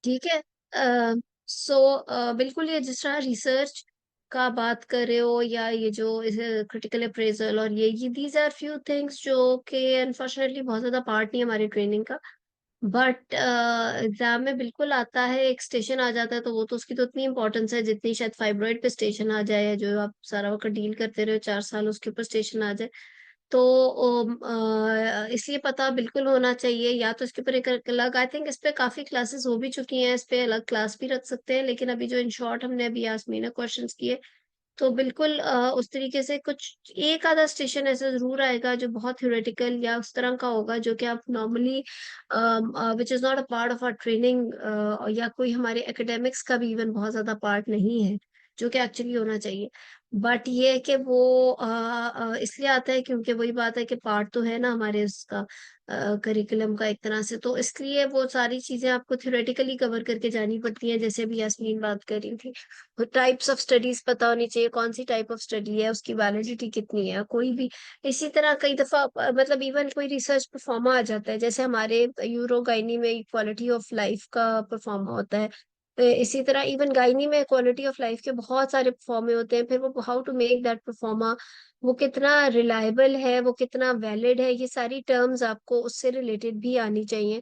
ठीक है। सो बिल्कुल ये जिस तरह रिसर्च का बात कर रहे हो या ये जो क्रिटिकल अप्रेजल और ये दीज आर फ्यू थिंग्स जो कि अनफॉर्चुनेटली बहुत ज्यादा पार्ट नहीं है हमारी ट्रेनिंग का। बट एग्जाम में बिल्कुल आता है, एक स्टेशन आ जाता है तो वो तो उसकी तो उतनी इंपॉर्टेंस है जितनी शायद फाइब्रॉइड पे स्टेशन आ जाए, या जो आप सारा वक्त डील करते रहो 4 साल उसके ऊपर स्टेशन आ जाए। तो इसलिए पता बिल्कुल होना चाहिए, या तो इसके ऊपर एक अलग, आई थिंक इस पे काफी क्लासेस हो भी चुकी हैं, इस पे अलग क्लास भी रख सकते हैं, लेकिन अभी जो इन शॉर्ट हमने अभी यास्मीना क्वेश्चंस किए, तो बिल्कुल उस तरीके से कुछ एक आधा स्टेशन ऐसा जरूर आएगा जो बहुत थ्योरेटिकल या उस तरह का होगा जो कि आप normally which is not a part of our training, या कोई हमारे एकेडमिक्स का भी इवन बहुत ज्यादा पार्ट नहीं है, जो कि एक्चुअली होना चाहिए। बट ये है कि वो इसलिए आता है क्योंकि वही बात है कि पार्ट तो है ना हमारे उसका करिकुलम का एक तरह से, तो इसलिए वो सारी चीजें आपको थ्योरेटिकली कवर करके जानी पड़ती हैं, जैसे अभी यास्मीन बात कर रही थी। टाइप्स ऑफ स्टडीज पता होनी चाहिए, कौन सी टाइप ऑफ स्टडी है, उसकी वैलिडिटी कितनी है, कोई भी। इसी तरह कई दफा मतलब इवन कोई रिसर्च परफॉर्मा आ जाता है, जैसे हमारे यूरो गाइनी में क्वालिटी ऑफ लाइफ का परफॉर्मा होता है। इसी तरह इवन गाइनी में क्वालिटी ऑफ लाइफ के बहुत सारे परफॉर्मे होते हैं, फिर वो how to make that proforma, वो कितना रिलायबल है, वो कितना वैलिड है, ये सारी टर्म्स आपको उससे रिलेटेड भी आनी चाहिए।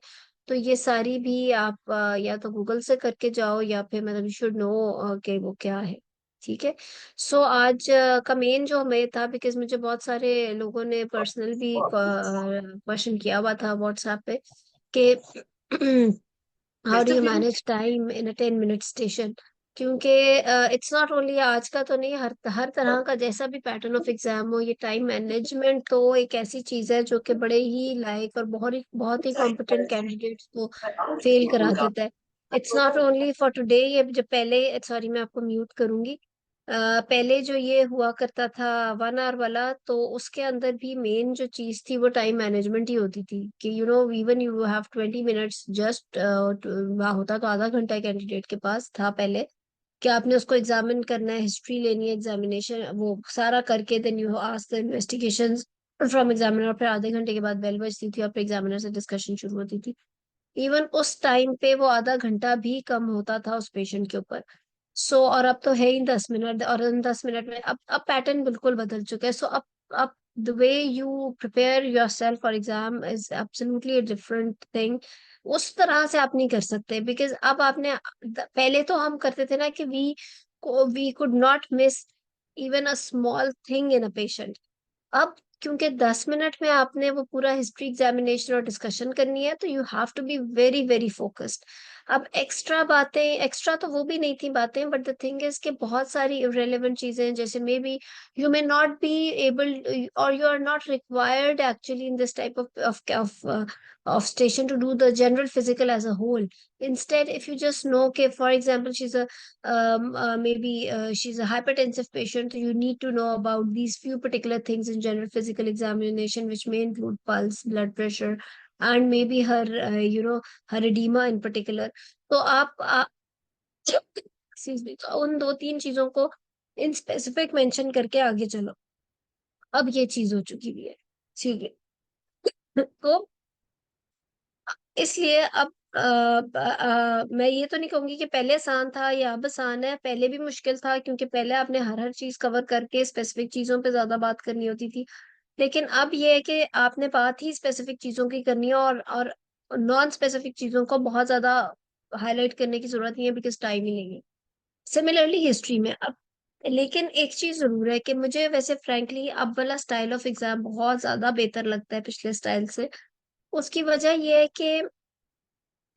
तो ये सारी भी आप या तो गूगल से करके जाओ, या फिर मतलब यू शुड नो कि वो क्या है। ठीक है। सो आज का मेन जो हमें था, बिकॉज मुझे बहुत सारे लोगों ने पर्सनल भी क्वेश्चन किया हुआ था व्हाट्सएप पे कि how do you manage time in a 10 minute station. क्योंकि इट्स नॉट ओनली आज का तो नहीं, हर हर तरह का जैसा भी पैटर्न ऑफ एग्जाम हो, ये टाइम मैनेजमेंट तो एक ऐसी चीज है जो कि बड़े ही लायक और बहुत ही कॉम्पिटेंट कैंडिडेट्स को फेल करा देता है। It's not only for today, ये जब पहले, सॉरी मैं आपको म्यूट करूंगी। पहले जो ये हुआ करता था 1 आवर वाला, तो उसके अंदर भी मेन जो चीज थी वो टाइम मैनेजमेंट ही होती थी कि even you have 20 minutes just, होता तो आधा घंटा कैंडिडेट के पास था पहले, कि आपने उसको एग्जामिन करना है, हिस्ट्री लेनी है, एग्जामिनेशन वो सारा करके then you ask the investigation from examiner, फिर आधे घंटे के बाद बेल बजती थी और फिर एग्जामिनर से डिस्कशन शुरू होती थी। इवन उस टाइम पे वो आधा घंटा भी कम होता था उस पेशेंट के ऊपर। और अब तो है ही 10 मिनट, और इन 10 मिनट में अब पैटर्न बिल्कुल बदल चुका है। अब the way you prepare your self for exam is absolutely different thing. उस तरह से आप नहीं कर सकते, बिकॉज अब आपने, पहले तो हम करते थे ना कि we could not miss even a small thing in a patient. अब क्योंकि 10 मिनट में आपने वो पूरा हिस्ट्री एग्जामिनेशन और डिस्कशन करनी है, तो you have to be very very focused. अब एक्स्ट्रा बातें, एक्स्ट्रा तो वो भी नहीं थी बातें, बट द थिंग इज कि बहुत सारी इररेलेवेंट चीजें हैं, जैसे maybe you may not be able, और you are not required actually in this type of station to do the general physical as a whole. Instead, if you just know, okay, for example, she's a maybe she's a hypertensive patient, so you need to know about these few particular things in general physical examination, which may include pulse, blood pressure, and maybe her edema in particular. तो आप excuse me, तो उन 2-3 चीजों को in specific mention करके आगे चलो। अब ये चीज हो चुकी भी है। ठीक है। तो इसलिए अब मैं ये तो नहीं कहूंगी कि पहले आसान था या अब आसान है, पहले भी मुश्किल था, क्योंकि पहले आपने हर हर चीज कवर करके स्पेसिफिक चीजों पे ज्यादा बात करनी होती थी। लेकिन अब ये है कि आपने बात ही स्पेसिफिक चीजों की करनी है, और नॉन स्पेसिफिक चीजों को बहुत ज्यादा हाईलाइट करने की जरूरत नहीं है, बिकॉज टाइम ही नहीं है। सिमिलरली हिस्ट्री में अब, लेकिन एक चीज जरूर है कि मुझे वैसे फ्रैंकली अब वाला स्टाइल ऑफ एग्जाम बहुत ज्यादा बेहतर लगता है पिछले स्टाइल से। उसकी वजह ये है कि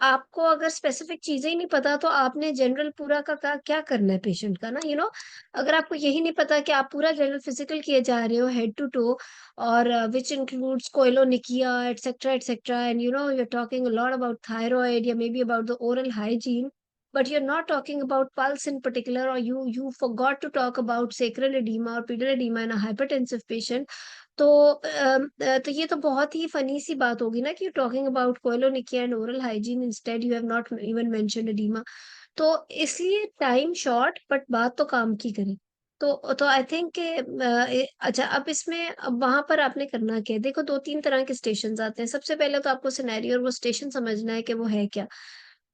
आपको अगर स्पेसिफिक चीजें ही नहीं पता, तो आपने जनरल पूरा का क्या करना है पेशेंट का ना, अगर आपको यही नहीं पता कि आप पूरा जनरल फिजिकल किए जा रहे हो हेड टू टो, और which includes koilonychia etcetera etcetera, and you're talking a lot about thyroid, या maybe about the oral hygiene, but you're not talking about pulse in particular, or you forgot to talk about sacral edema or pedal edema in a hypertensive patient। तो तो ये तो बहुत ही funny सी बात होगी ना कि talking about koilonychia and oral hygiene, instead you have not even mentioned oedema. तो इसलिए टाइम शॉर्ट, बट बात तो काम की करें। तो आई थिंक अच्छा, अब इसमें अब वहां पर आपने करना क्या है, देखो 2-3 तरह के स्टेशन आते हैं। सबसे पहले तो आपको सिनेरियो और वो स्टेशन समझना है कि वो है क्या।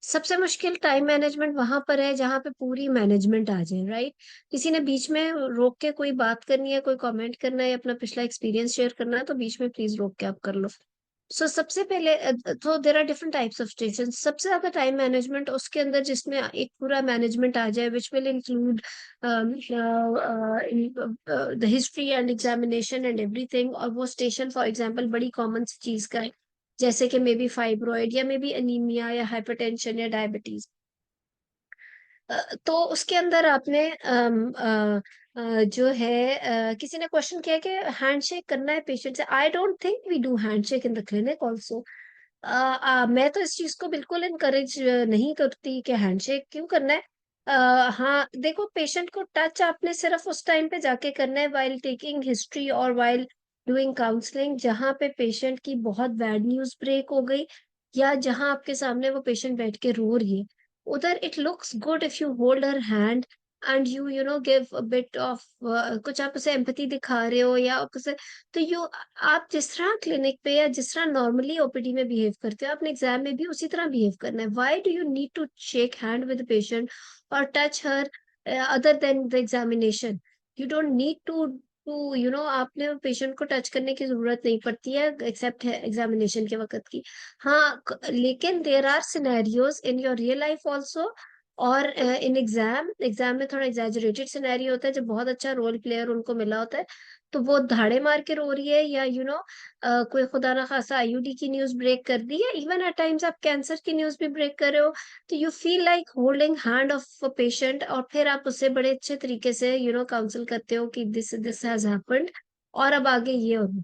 सबसे मुश्किल टाइम मैनेजमेंट वहां पर है जहां पे पूरी मैनेजमेंट आ जाए, राइट? किसी ने बीच में रोक के कोई बात करनी है, कोई कमेंट करना है या अपना पिछला एक्सपीरियंस शेयर करना है, तो बीच में प्लीज रोक के आप कर लो। सबसे पहले तो there are different types of station. सबसे ज्यादा टाइम मैनेजमेंट उसके अंदर जिसमें एक पूरा मैनेजमेंट आ जाए, which will include the history and examination and everything. और वो स्टेशन फॉर एग्जांपल बड़ी कॉमन सी चीज का है, जैसे कि मे बी फाइब्रॉइड या मे बी अनीमिया या हाइपरटेंशन या डायबिटीज। तो उसके अंदर आपने जो है किसी ने क्वेश्चन किया कि हैंडशेक करना है पेशेंट से। I don't think we do handshake in the clinic also. मैं तो इस चीज को बिल्कुल इनकरेज नहीं करती कि हैंडशेक क्यों करना है। हाँ देखो, पेशेंट को टच आपने सिर्फ उस टाइम पे जाके करना है वाइल टेकिंग हिस्ट्री और वाइल डूइंग काउंसलिंग, जहाँ पे पेशेंट की बहुत बैड न्यूज ब्रेक हो गई या जहाँ आपके सामने वो पेशेंट बैठ के रो रही है। उधर it looks good if you hold her hand and you know give a bit of कुछ आप उसे एम्पैथी दिखा रहे हो या आप उसे, तो यू आप जिस तरह क्लिनिक पे या जिस तरह नॉर्मली ओपीडी में बिहेव करते हो, आपने एग्जाम में भी उसी तरह बिहेव करना है। Why do you need to shake hand with patient और touch her other than the examination? You don't need to आपने पेशेंट को टच करने की जरूरत नहीं पड़ती है एक्सेप्ट है एग्जामिनेशन के वक्त की। हाँ लेकिन there are scenarios in your real life also और इन एग्जाम में थोड़ा एग्जैजरेटेड सिनेरियो होता है जब बहुत अच्छा रोल प्लेयर उनको मिला होता है, तो वो धाड़े मार के रो रही है या कोई खुदा ना खासा आईयूडी की न्यूज ब्रेक कर दी है, इवन एट टाइम्स आप कैंसर की न्यूज भी ब्रेक कर रहे हो, तो you feel like holding hand of a patient और फिर आप उससे बड़े अच्छे तरीके से काउंसिल करते हो कि दिस दिस हैज हैपेंड और अब आगे ये हो।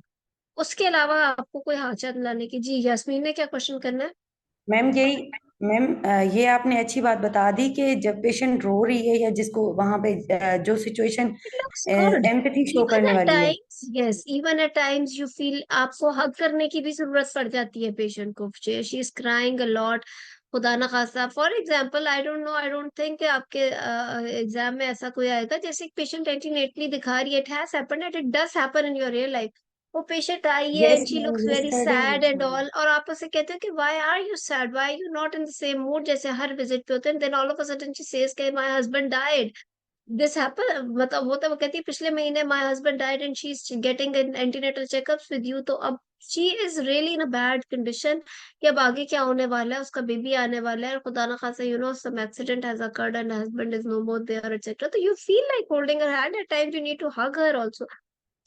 उसके अलावा आपको कोई हाथ लाने की। जी यास्मीन ने क्या क्वेश्चन करना है? मैम यही मैम ये आपने अच्छी बात बता दी कि जब पेशेंट रो रही है या जिसको वहां पे जो situation It looks good. Empathy show Even करने at वाली है। times, yes, even at times you feel आपको हग करने की भी जरूरत पड़ जाती है पेशेंट को। She is crying a lot, खुदा ना खास्ता। For example I don't think कि आपके एग्जाम में ऐसा कोई आएगा जैसे एक पेशेंट एंटीनेटली दिखा रही है। It has happened and it does happen in your real life. वो पेशेंट आई है yes and she ma'am, looks very yesterday sad and also. All, और आप उसे कहते हो कि why are you sad, why you not in the same mood जैसे हर विजिट पे होते हैं। Then all of a sudden she says कि my husband died, this happen, मतलब वो तो वो कहती है पिछले महीने my husband died and she is getting antenatal checkups with you. तो अब she is really in a bad condition कि अब आगे क्या होने वाला है, उसका बेबी आने वाला है और खुदा ना खासा some accident has occurred and husband is no more there etcetera. तो you feel like holding her hand, at times you need to hug her also.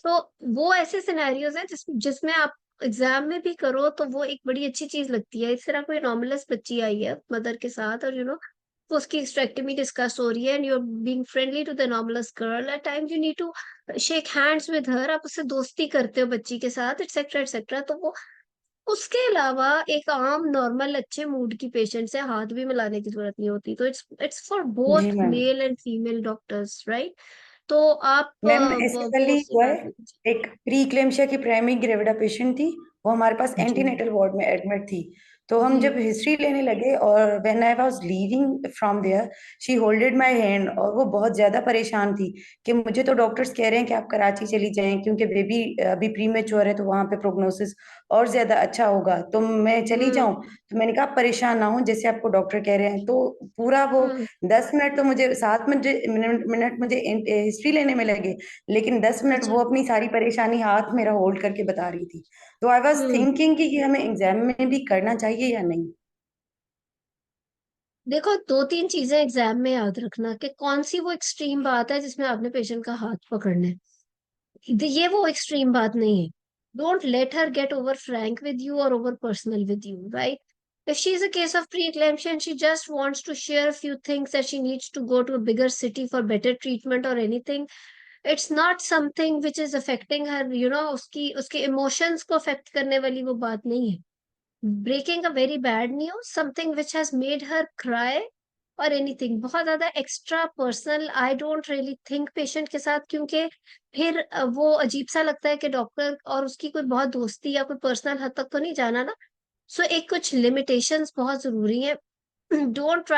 तो वो ऐसे सिनेरियोज हैं जिसमें आप एग्जाम में भी करो तो वो एक बड़ी अच्छी चीज लगती है। इस तरह कोई नॉर्मलस बच्ची आई है मदर के साथ और तो उसकी हिस्टेरेक्टमी डिस्कस हो रही है and you are being friendly to the normal's girl, at times you need to shake hands with her, आप उससे दोस्ती करते हो बच्ची के साथ एक्सेट्रा एक्सेट्रा। तो वो उसके अलावा एक आम नॉर्मल अच्छे मूड की पेशेंट से हाथ भी मिलाने की जरूरत नहीं होती। तो इट्स फॉर जी both ma'am. Male and female doctors, right? तो आप मैम ऐसे वो ही उससे हुआ है, बात कीजिए। एक प्री इक्लेम्शिया की प्राइमरी ग्रेविडा पेशेंट थी। वो हमारे पास जी एंटीनेटल वार्ड में एडमिट थी। तो हम जी। जब हिस्ट्री लेने लगे और when I was leaving from there, she holded my hand और वो बहुत ज्यादा परेशान थी कि मुझे तो डॉक्टर्स कह रहे हैं कि आप कराची चली जाएं क्योंकि बेबी अभी प्री मैच्योर है, तो वहां पे प्रोग्नोसिस और ज्यादा अच्छा होगा, तो मैं चली जाऊं। हम्म तो मैंने कहा, "आप परेशान ना हो, जैसे आपको डॉक्टर कह रहे हैं।" तो पूरा वो हम्म। 10 मिनट तो मुझे 7 मिनट मुझे हिस्ट्री लेने में लगे, लेकिन 10 मिनट अच्छा। वो अपनी सारी परेशानी हाथ मेरा होल्ड करके बता रही थी। तो आई वॉज हम्म। थिंकिंग कि ये हमें एग्जाम में भी करना चाहिए या नहीं। देखो, दो तीन चीजें एग्जाम में याद रखना कि कौन सी वो एक्सट्रीम बात है जिसमें आपने पेशेंट का हाथ पकड़ना है। ये वो एक्सट्रीम बात नहीं है। Don't let her get over frank with you और over personal with you, right? If she is a case of pre-eclampsia and she just wants to share a few things that she needs to go to a bigger city for better treatment or anything, it's not something which is affecting her, उसकी उसके emotions को affect करने वाली वो बात नहीं है। Breaking a very bad news, something which has made her cry और एनीथिंग बहुत ज्यादा extra personal, I don't really think patient के साथ, क्योंकि फिर वो अजीब सा लगता है कि डॉक्टर और उसकी कोई बहुत दोस्ती या कोई पर्सनल हद तक तो नहीं जाना ना। सो एक कुछ लिमिटेशंस बहुत जरूरी है। Don't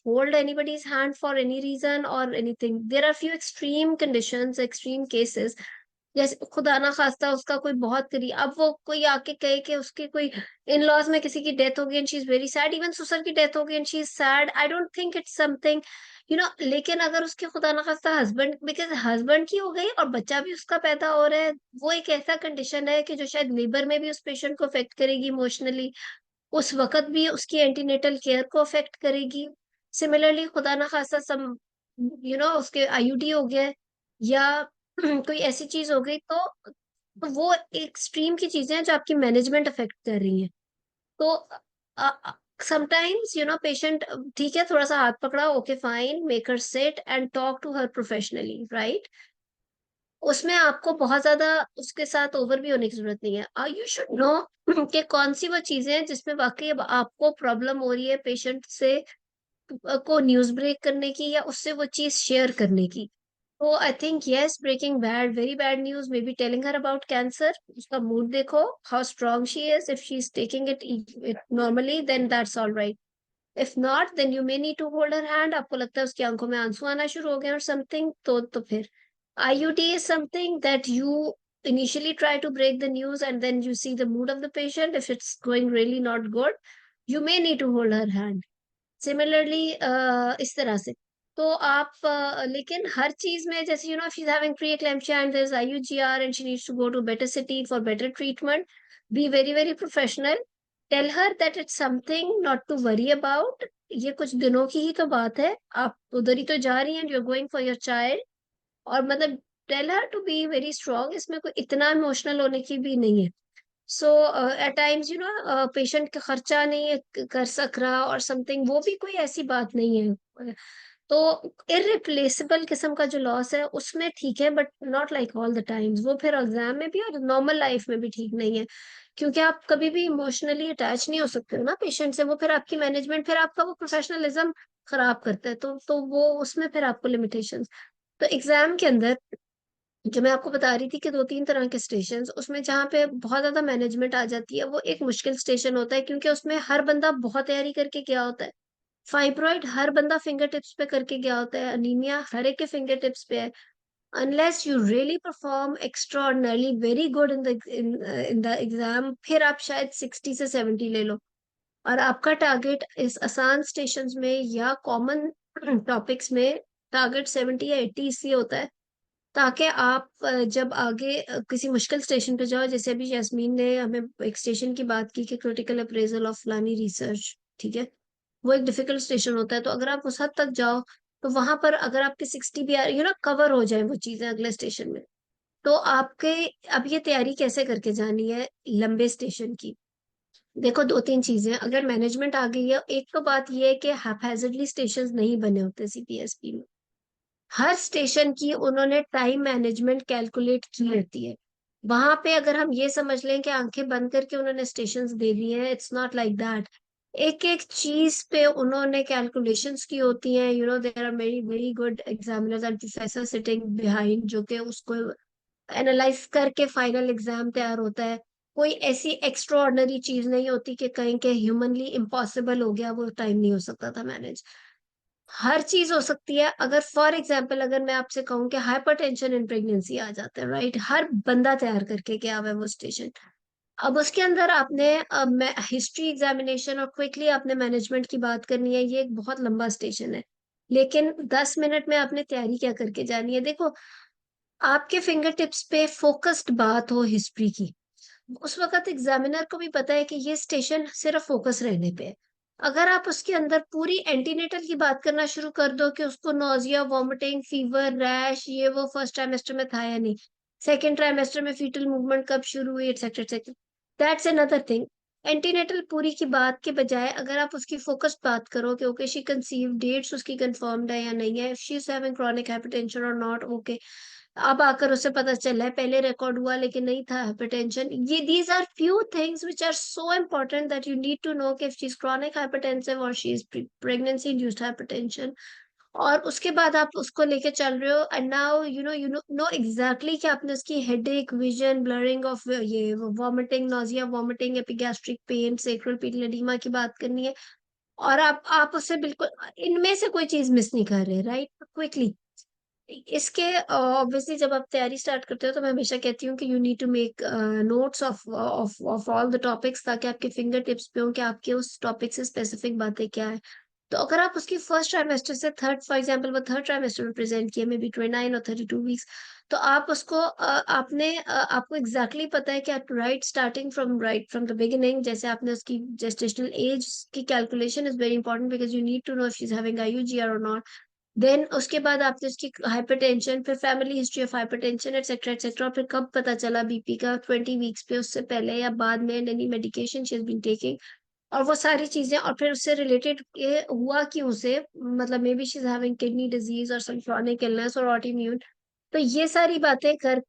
hold anybody's hand for any reason और anything. There are few extreme conditions, extreme cases जैसे खुदा ना खास्ता उसका कोई बहुत करीब, अब वो कोई आके कहे कि उसके कोई इन लॉज में किसी की डेथ हो गई and she is very sad, even सुसर की डेथ हो गई and she is sad, I don't think it's something, लेकिन अगर उसके खुदा ना खास्ता हस्बैंड, बिकॉज हस्बैंड की हो गई और बच्चा भी उसका पैदा हो रहा है, वो एक ऐसा कंडीशन है कि जो शायद लेबर में भी उस पेशेंट को अफेक्ट करेगी इमोशनली, उस वक्त भी उसकी एंटीनेटल केयर को अफेक्ट करेगी। सिमिलरली खुदा ना खास्ता सम उसके आईयूडी हो गया है, या कोई ऐसी चीज हो गई, तो वो एक्सट्रीम की चीजें हैं जो आपकी मैनेजमेंट अफेक्ट कर रही हैं। तो समटाइम्स पेशेंट, ठीक है, थोड़ा सा हाथ पकड़ा, okay fine, make her sit and talk to her professionally, right? उसमें आपको बहुत ज्यादा उसके साथ ओवर भी होने की जरूरत नहीं है। यू शुड नो कि कौन सी वो चीजें हैं जिसमें वाकई अब आपको प्रॉब्लम हो रही है पेशेंट से को न्यूज ब्रेक करने की, या उससे वो चीज शेयर करने की। तो I think yes, breaking bad, very bad news, may be telling her about cancer, उसका मूड देखो, how strong she is, if she is taking it normally then that's all right, if not then you may need to hold her hand, आपको लगता है उसकी आंखों में आंसू आना शुरू हो गए और समथिंग, तो फिर IUD is something that you initially try to break the news and then you see the mood of the patient. If it's going really not good, you may need to hold her hand. Similarly, इस तरह से तो आप लेकिन हर चीज में, जैसे if she's having pre-eclampsia and there's IUGR and she needs to go to better city for better treatment, be very very professional. Tell her that it's something not to worry about. ये कुछ दिनों की ही तो बात है, आप उधर ही तो जा रही हैं, you're going for your child, और मतलब tell her to be very strong, इसमें कोई इतना इमोशनल होने की भी नहीं है। सो एट टाइम्स पेशेंट का खर्चा नहीं है कर सक रहा और समथिंग, वो भी कोई ऐसी बात नहीं है। तो इररिप्लेसेबल किस्म का जो लॉस है उसमें ठीक है, but not like all the times, वो फिर एग्जाम में भी और नॉर्मल लाइफ में भी ठीक नहीं है, क्योंकि आप कभी भी इमोशनली अटैच नहीं हो सकते हो ना पेशेंट से, वो फिर आपकी मैनेजमेंट, फिर आपका वो प्रोफेशनलिज्म खराब करता है, तो वो उसमें फिर आपको लिमिटेशंस। तो एग्जाम के अंदर जो मैं आपको बता रही थी कि दो तीन तरह के स्टेशन, उसमें जहाँ पे बहुत ज्यादा मैनेजमेंट आ जाती है वो एक मुश्किल स्टेशन होता है, क्योंकि उसमें हर बंदा बहुत तैयारी करके गया होता है। फाइब्रॉइड हर बंदा फिंगर टिप्स पे करके गया होता है, अनीमिया हर एक के फिंगर टिप्स पे है। Unless you really perform extraordinarily very good in the exam, फिर आप शायद 60 से 70 ले लो, और आपका टारगेट इस आसान स्टेशन में या कॉमन टॉपिक्स में टारगेट 70 या 80 इसलिए होता है ताकि आप जब आगे किसी मुश्किल स्टेशन पे जाओ, जैसे अभी यास्मीन ने हमें एक स्टेशन की बात की कि क्रिटिकल अप्रेजल ऑफ फलानी रिसर्च, ठीक है, वो एक डिफिकल्ट स्टेशन होता है, तो अगर आप उस हद तक जाओ तो वहां पर अगर आपके 60 भी कवर हो जाए वो चीजें अगले स्टेशन में, तो आपके अब ये तैयारी कैसे करके जानी है लंबे स्टेशन की। देखो दो तीन चीजें, अगर मैनेजमेंट आ गई है, एक तो बात ये है कि हैphazardly स्टेशन नहीं बने होते CPSP में, हर स्टेशन की उन्होंने टाइम मैनेजमेंट कैलकुलेट की होती है। वहां पे अगर हम ये समझ लें कि आंखें बंद करके उन्होंने स्टेशंस दे दिए हैं, इट्स नॉट लाइक दैट। एक एक चीज पे उन्होंने कैलकुलेशंस की होती हैं, there are very very good examiners and professor sitting behind जो कि उसको एनालाइज करके फाइनल एग्जाम तैयार होता है। कोई ऐसी एक्स्ट्रा ऑर्डिनरी चीज नहीं होती कि कहीं के ह्यूमनली इम्पॉसिबल हो गया, वो टाइम नहीं हो सकता था मैनेज। हर चीज हो सकती है, अगर फॉर एग्जाम्पल अगर मैं आपसे कहूँ कि हाइपरटेंशन इन प्रेगनेंसी आ जाता है, राइट, हर बंदा तैयार करके गया हुआ है वो स्टेशन। अब उसके अंदर आपने हिस्ट्री एग्जामिनेशन और क्विकली आपने मैनेजमेंट की बात करनी है, ये एक बहुत लंबा स्टेशन है, लेकिन 10 मिनट में आपने तैयारी क्या करके जानी है। देखो आपके फिंगर टिप्स पे फोकस्ड बात हो हिस्ट्री की, उस वक्त एग्जामिनर को भी पता है कि ये स्टेशन सिर्फ फोकस रहने पे है। अगर आप उसके अंदर पूरी एंटीनेटल की बात करना शुरू कर दो कि उसको नोजिया, वॉमिटिंग, फीवर, रैश, ये वो फर्स्ट ट्राइमेस्टर में था या नहीं, सेकेंड ट्राइमेस्टर में फीटल मूवमेंट कब शुरू हुई, etcetera etcetera, that's another thing. Antenatal पूरी की बात के बजाय अगर आप उसकी फोकस्ड बात करो कि ओके शी कंसीव, डेट्स उसकी कंफर्म्ड है या नहीं है, she is having chronic hypertension और नॉट, ओके, अब आकर उसे पता चला है पहले रिकॉर्ड हुआ लेकिन नहीं था हाइपरटेंशन, ये these are few things which are so important that you need to know कि if she is chronic hypertensive और she is pregnancy induced hypertension. और उसके बाद आप उसको लेके चल रहे हो and now you know exactly कि आपने उसकी हेडेक, विजन, ब्लरिंग ऑफ ये vomiting, nausea, vomiting, epigastric pain, sacral pedal oedema की बात करनी है, और आप उससे बिल्कुल इनमें से कोई चीज मिस नहीं कर रहे, राइट, क्विकली इसके ऑब्वियसली जब आप तैयारी स्टार्ट करते हो तो मैं हमेशा कहती हूँ कि you need to make notes of all the topics, ताकि आपके फिंगर टिप्स पे हो कि आपके उस टॉपिक से स्पेसिफिक बातें क्या है। तो अगर आप उसकी फर्स्ट ट्राइमेस्टर से थर्ड, फॉर एग्जांपल वो थर्ड ट्राइमेस्टर में प्रेजेंट किया, मे बी 29 और 32 वीक्स, तो आप उसको आपको एग्जैक्टली पता है कि आप राइट फ्रॉम द बिगिनिंग, जैसे आपने उसकी जेस्टेशनल एज की calculation is very important, because you need to know if she is having IUGR और नॉट। देन उसके बाद आपने उसकी हाइपरटेंशन, फिर family history of hypertension etcetera etcetera, फिर कब पता चला बीपी का, 20 वीक्स पे, उससे पहले या बाद में, any medication she has been taking, और वो सारी चीजें, और फिर उससे रिलेटेड ये हुआ क्यों उसे, मतलब may be she is having kidney disease और सम क्रॉनिक इलनेस और ऑटोइम्यून। तो ये सारी बातें कर,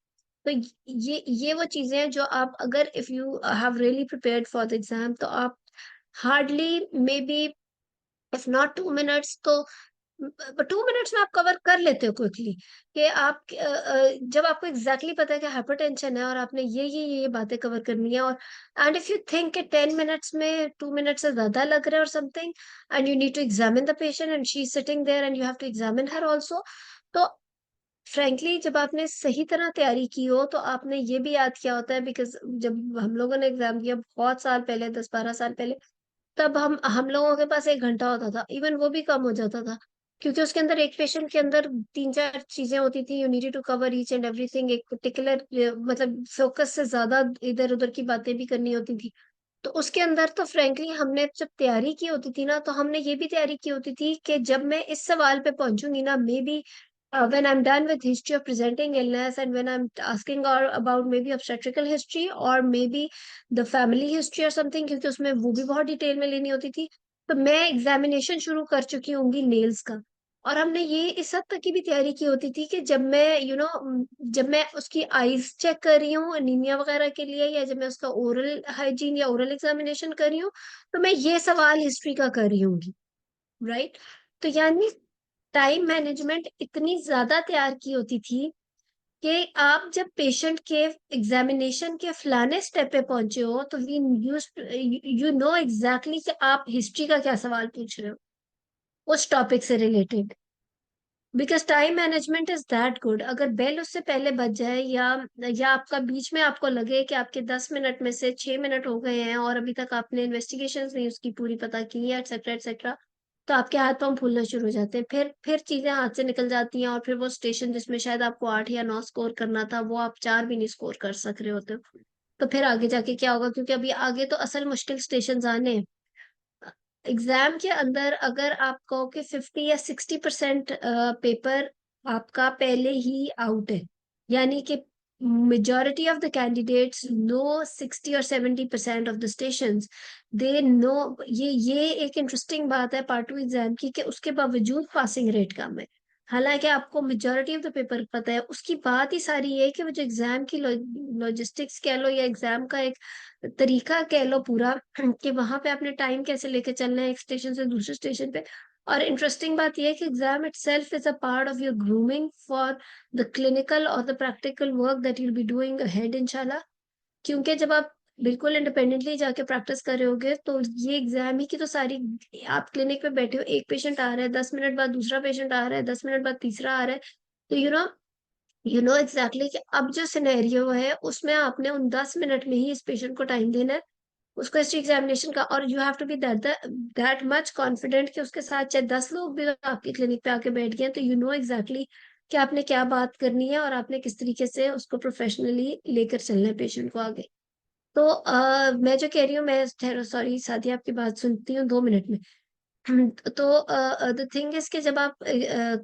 तो ये वो चीजें हैं जो आप, अगर if you have really prepared for the exam, तो आप hardly, may be if not 2 minutes, तो 2 मिनट्स में आप कवर कर लेते हो क्विकली। कि आप जब आपको एग्जैक्टली exactly पता है कि हाइपरटेंशन है और आपने ये बातें कवर करनी है, और एंड इफ यू थिंक कि 10 मिनट्स में 2 मिनट से ज्यादा लग रहा है और something, and you need to examine the patient and she is sitting there and you have to examine her also, तो फ्रेंकली जब आपने सही तरह तैयारी की हो तो आपने ये भी याद किया होता है, बिकॉज जब हम लोगों ने एग्जाम दिया बहुत साल पहले, 10-12 साल पहले, तब हम लोगों के पास 1 घंटा होता था, इवन वो भी कम हो जाता था, क्योंकि उसके अंदर एक पेशेंट के अंदर 3-4 चीजें होती थी, you needed to cover each and everything, एक पर्टिकुलर मतलब फोकस से ज्यादा इधर उधर की बातें भी करनी होती थी। तो उसके अंदर तो फ्रेंकली हमने जब तैयारी की होती थी ना, तो हमने ये भी तैयारी की होती थी कि जब मैं इस सवाल पे पहुंचूंगी ना, may be when I'm done with history of presenting illness and when I'm asking or about maybe obstetrical history or maybe the family history or something, क्योंकि उसमें वो भी बहुत डिटेल में लेनी होती थी, तो मैं एग्जामिनेशन शुरू कर चुकी होंगी नेल्स का। और हमने ये इस हद तक की भी तैयारी की होती थी कि जब मैं जब मैं उसकी आईज चेक कर रही हूँ अनीमिया वगैरह के लिए, या जब मैं उसका ओरल हाइजीन या ओरल एग्जामिनेशन कर रही हूँ, तो मैं ये सवाल हिस्ट्री का कर रही हूँ, राइट। तो यानी टाइम मैनेजमेंट इतनी ज्यादा तैयार की होती थी कि आप जब पेशेंट के एग्जामिनेशन के फलाने स्टेप पे पहुंचे हो, तो we use you know exactly कि आप हिस्ट्री का क्या सवाल पूछ रहे हो उस टॉपिक से related, because time management is that good. अगर बेल उससे पहले बज जाए, या आपका बीच में आपको लगे कि आपके 10 मिनट में से 6 मिनट हो गए हैं और अभी तक आपने इन्वेस्टिगेशन नहीं उसकी पूरी पता की है, एक्सेट्रा एक्सेट्रा, तो आपके हाथ पांव फूलना शुरू हो जाते हैं, फिर चीजें हाथ से निकल जाती हैं, और फिर वो स्टेशन जिसमें शायद आपको 8 या 9 स्कोर करना था, वो आप 4 भी नहीं स्कोर कर सक रहे होते हो। तो फिर आगे जाके क्या होगा, क्योंकि अभी आगे तो असल मुश्किल स्टेशन आने हैं। एग्जाम के अंदर अगर आप कहो कि 50 या 60% पेपर आपका पहले ही आउट है, यानी कि majority of the candidates know 60 और 70% of the stations, they know. ये एक इंटरेस्टिंग बात है पार्ट 2 एग्जाम की, कि उसके बावजूद पासिंग रेट कम है। हालांकि आपको मेजॉरिटी ऑफ द पेपर पता है, उसकी बात ही सारी ये है कि वो जो एग्जाम की लॉजिस्टिक्स कह लो या एग्जाम का एक तरीका कह लो पूरा, कि वहां पे आपने टाइम कैसे लेके चलना है एक स्टेशन से दूसरे स्टेशन पे। और इंटरेस्टिंग बात यह है कि exam itself is a part of your grooming for the clinical और the practical work that you'll be doing ahead इंशाल्लाह। क्योंकि जब आप बिल्कुल इंडिपेंडेंटली जाके प्रैक्टिस कर रहे होगे, तो ये एग्जाम ही की तो सारी, आप क्लिनिक पे बैठे हो, एक पेशेंट आ रहा है, 10 मिनट बाद दूसरा पेशेंट आ रहा है, 10 मिनट बाद तीसरा आ रहा है, तो यू नो एग्जैक्टली कि अब जो सिनेरियो है उसमें आपने उन 10 मिनट में ही इस पेशेंट को टाइम देना है, उसको हिस्ट्री एग्जामिनेशन का, और you have to be that much confident कि उसके साथ चाहे 10 लोग भी आपकी क्लिनिक पे आके बैठ गए, तो यू नो एग्जैक्टली कि आपने क्या बात करनी है और आपने किस तरीके से उसको प्रोफेशनली लेकर चलना है पेशेंट को आगे। तो मैं जो कह रही हूँ, मैं ठहरो, सॉरी साथी, आपकी बात सुनती हूँ 2 मिनट में। तो द थिंग इज कि जब आप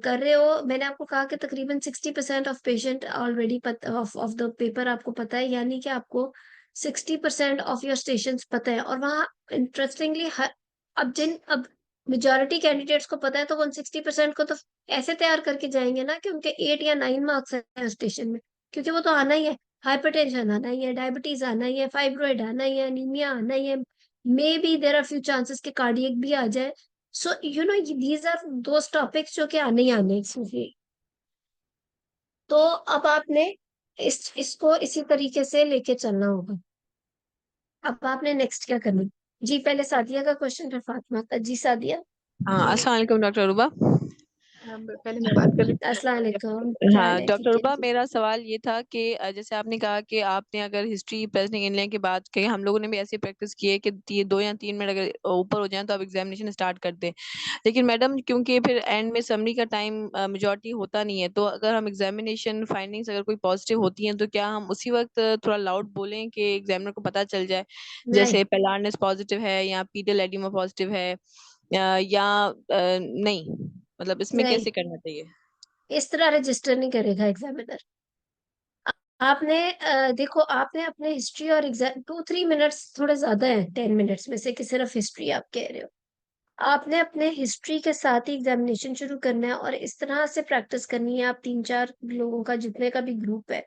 कर रहे हो, मैंने आपको कहा कि तकरीबन 60% of patient already of the paper आपको पता है, यानी कि आपको 60% ऑफ योर स्टेशन पता है। और वहाँ इंटरेस्टिंगली, अब मेजोरिटी कैंडिडेट्स को पता है, तो वो उन 60% को तो ऐसे तैयार करके जाएंगे ना कि उनके 8 या 9 मार्क्स है स्टेशन में, क्योंकि वो तो आना ही है। हाइपरटेंशन आना ही है, डायबिटीज आना ही है, फाइब्रोइड आना ही है, अनीमिया आना ही है, maybe there are few chances के कार्डियक भी आ जाए। So these are those topics जो कि आने ही आने हैं इसमें। तो अब आपने इसको इसी तरीके से लेके चलना होगा। अब आपने नेक्स्ट क्या करना है? जी, पहले सादिया का क्वेश्चन, फिर फातिमा का। जी सादिया। हाँ, अस्सलाम वालेकुम डॉक्टर रूबा। पहले मैं बात कर रही अस्सलाम वालेकुम, थी। क्या हाँ हाल है? डॉक्टर ठीक है रुबा, जी। मेरा सवाल ये था कि जैसे आपने कहा कि आपने अगर हिस्ट्री प्रेजेंटिंग इनलाइन की बात की, हम लोगों ने भी ऐसी प्रैक्टिस की है कि 2 या 3 मिनट अगर ऊपर हो जाए तो आप एग्जामिनेशन स्टार्ट कर दें। लेकिन मैडम, क्योंकि फिर एंड में समरी का टाइम मेजोरिटी होता नहीं है, तो अगर हम एग्जामिनेशन फाइंडिंग्स अगर कोई पॉजिटिव होती हैं तो क्या हम उसी वक्त थोड़ा लाउड बोलें कि एग्जामिनर को पता चल जाए, नहीं, जैसे पेलार्निस पॉजिटिव है या पीटल एडिमा पॉजिटिव है, या नहीं, मतलब इसमें नहीं, कैसे करना चाहिए? इस तरह रजिस्टर नहीं करेगा एग्जामिनर। आपने देखो, आपने अपने हिस्ट्री और एग्जाम 2-3 मिनट्स थोड़े ज्यादा है 10 मिनट्स में से कि सिर्फ हिस्ट्री आप कह रहे हो। आपने अपने हिस्ट्री के साथ ही एग्जामिनेशन शुरू करना है और इस तरह से प्रैक्टिस करनी है। आप 3-4 लोगों का जितने का भी ग्रुप है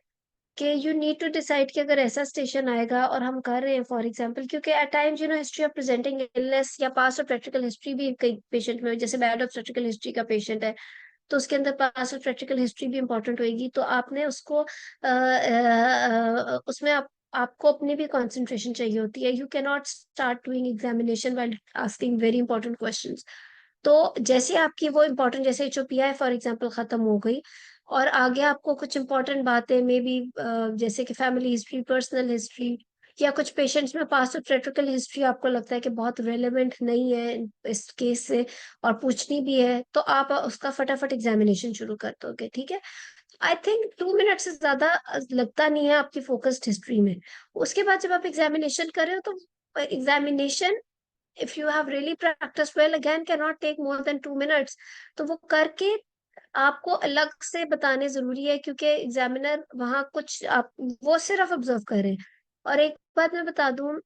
कि यू नीड टू डिसाइड कि अगर ऐसा स्टेशन आएगा और हम कर रहे हैं फॉर एग्जांपल, क्योंकि at times history of presenting illness या पास्ट ऑफ प्रैक्टिकल हिस्ट्री भी कई पेशेंट में, जैसे बैड ऑफ प्रैक्टिकल हिस्ट्री का पेशेंट है तो उसके अंदर पास्ट ऑफ प्रैक्टिकल हिस्ट्री भी इंपॉर्टेंट होगी, तो आपने उसको उसमें आपको अपनी भी कंसंट्रेशन चाहिए होती है। You can not start doing examination while asking very important questions. तो जैसे आपकी वो इम्पोर्टेंट, जैसे HOPI फॉर एग्जांपल खत्म हो गई और आगे आपको कुछ इंपॉर्टेंट बातें मे बी, जैसे कि फैमिली हिस्ट्री, पर्सनल हिस्ट्री, या कुछ पेशेंट्स में पास्ट ऑफ प्रैक्टिकल हिस्ट्री आपको लगता है कि बहुत रेलेवेंट नहीं है इस केस से और पूछनी भी है, तो आप उसका फटाफट एग्जामिनेशन शुरू कर दोगे। ठीक है। आई थिंक 2 मिनट से ज्यादा लगता नहीं है आपकी फोकस्ड हिस्ट्री में। उसके बाद जब आप एग्जामिनेशन कर रहे हो तो examination, if you have really practice well, again can not take more than 2 minutes. तो वो करके आपको अलग से बताने जरूरी है, क्योंकि एग्जामिनर वहां कुछ आप वो सिर्फ ऑब्जर्व कर रहे हैं। और एक बात मैं बता दूं,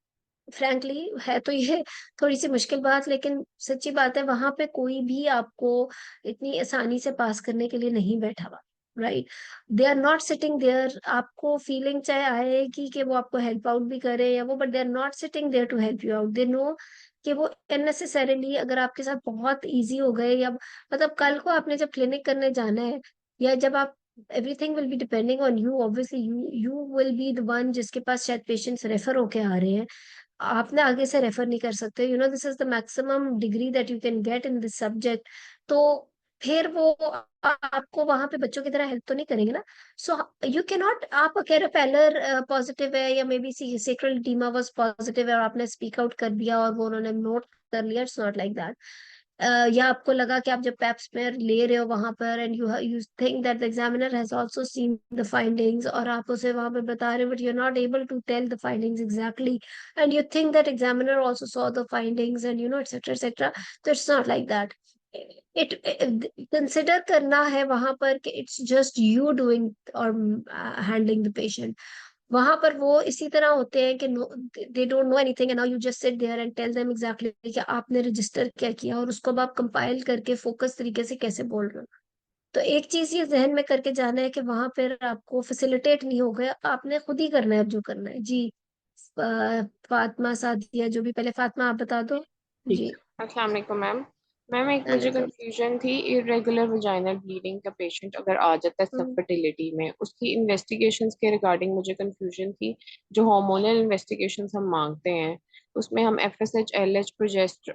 फ्रैंकली है तो ये थोड़ी सी मुश्किल बात, लेकिन सच्ची बात है, वहां पे कोई भी आपको इतनी आसानी से पास करने के लिए नहीं बैठा हुआ। Right. They are not sitting there, आपको फीलिंग चाहे आएगी कि वो आपको हेल्प आउट भी करे या वो, but they are not sitting there to help you out. They know कि वो अननेसेसरीली अगर आपके साथ बहुत इजी हो गए, या मतलब कल को आपने जब क्लिनिक करने जाना है, या जब आप, everything will be depending on you obviously, you will be the one जिसके पास शायद पेशेंट्स रेफर होके आ रहे हैं। आपने आगे से रेफर नहीं कर सकते। This is the maximum degree that you can get in this subject. तो फिर वो आपको वहां पे बच्चों की तरह हेल्प तो नहीं करेंगे ना। सो यू कैन नॉट, आप कह रहे पैलर पॉजिटिव है या maybe sacral oedema was positive है और आपने स्पीक आउट कर दिया और वो उन्होंने नोट कर लिया, इट्स नॉट लाइक दैट। या आपको लगा कि आप जब पैप्स में ले रहे हो वहां पर and you think that the examiner has also seen the findings और आप उसे वहां पे बता रहे हो, but you are not able to tell the findings exactly, and you think that examiner also saw the findings and etcetera etcetera. तो it's not like that. It consider करना है वहां पर कि इट्स जस्ट यू डूइंग और handling the patient. वहां पर वो इसी तरह होते हैं कि they don't know anything and now you just sit there and tell them exactly कि आपने रजिस्टर क्या किया और उसको अब आप कंपाइल करके फोकस तरीके से कैसे बोल रहे हो। तो एक चीज ये जहन में करके जाना है कि वहां पर आपको फैसिलिटेट नहीं हो गया, आपने खुद ही करना है अब जो करना है जी। फातिमा, सादिया, जो भी, पहले फातिमा आप बता दो ठीक। जी। अस्सलाम वालेकुम मैम। मैम एक मुझे वालेकुम। कंफ्यूजन थी, इरेगुलर वजाइनल ब्लीडिंग का पेशेंट अगर आ जाता है सब हम्म, फर्टिलिटी में, उसकी इन्वेस्टिगेशंस के रिगार्डिंग मुझे कंफ्यूजन थी। जो हार्मोनल इन्वेस्टिगेशंस हम मांगते हैं उसमें हम FSH, LH, प्रोजेस्ट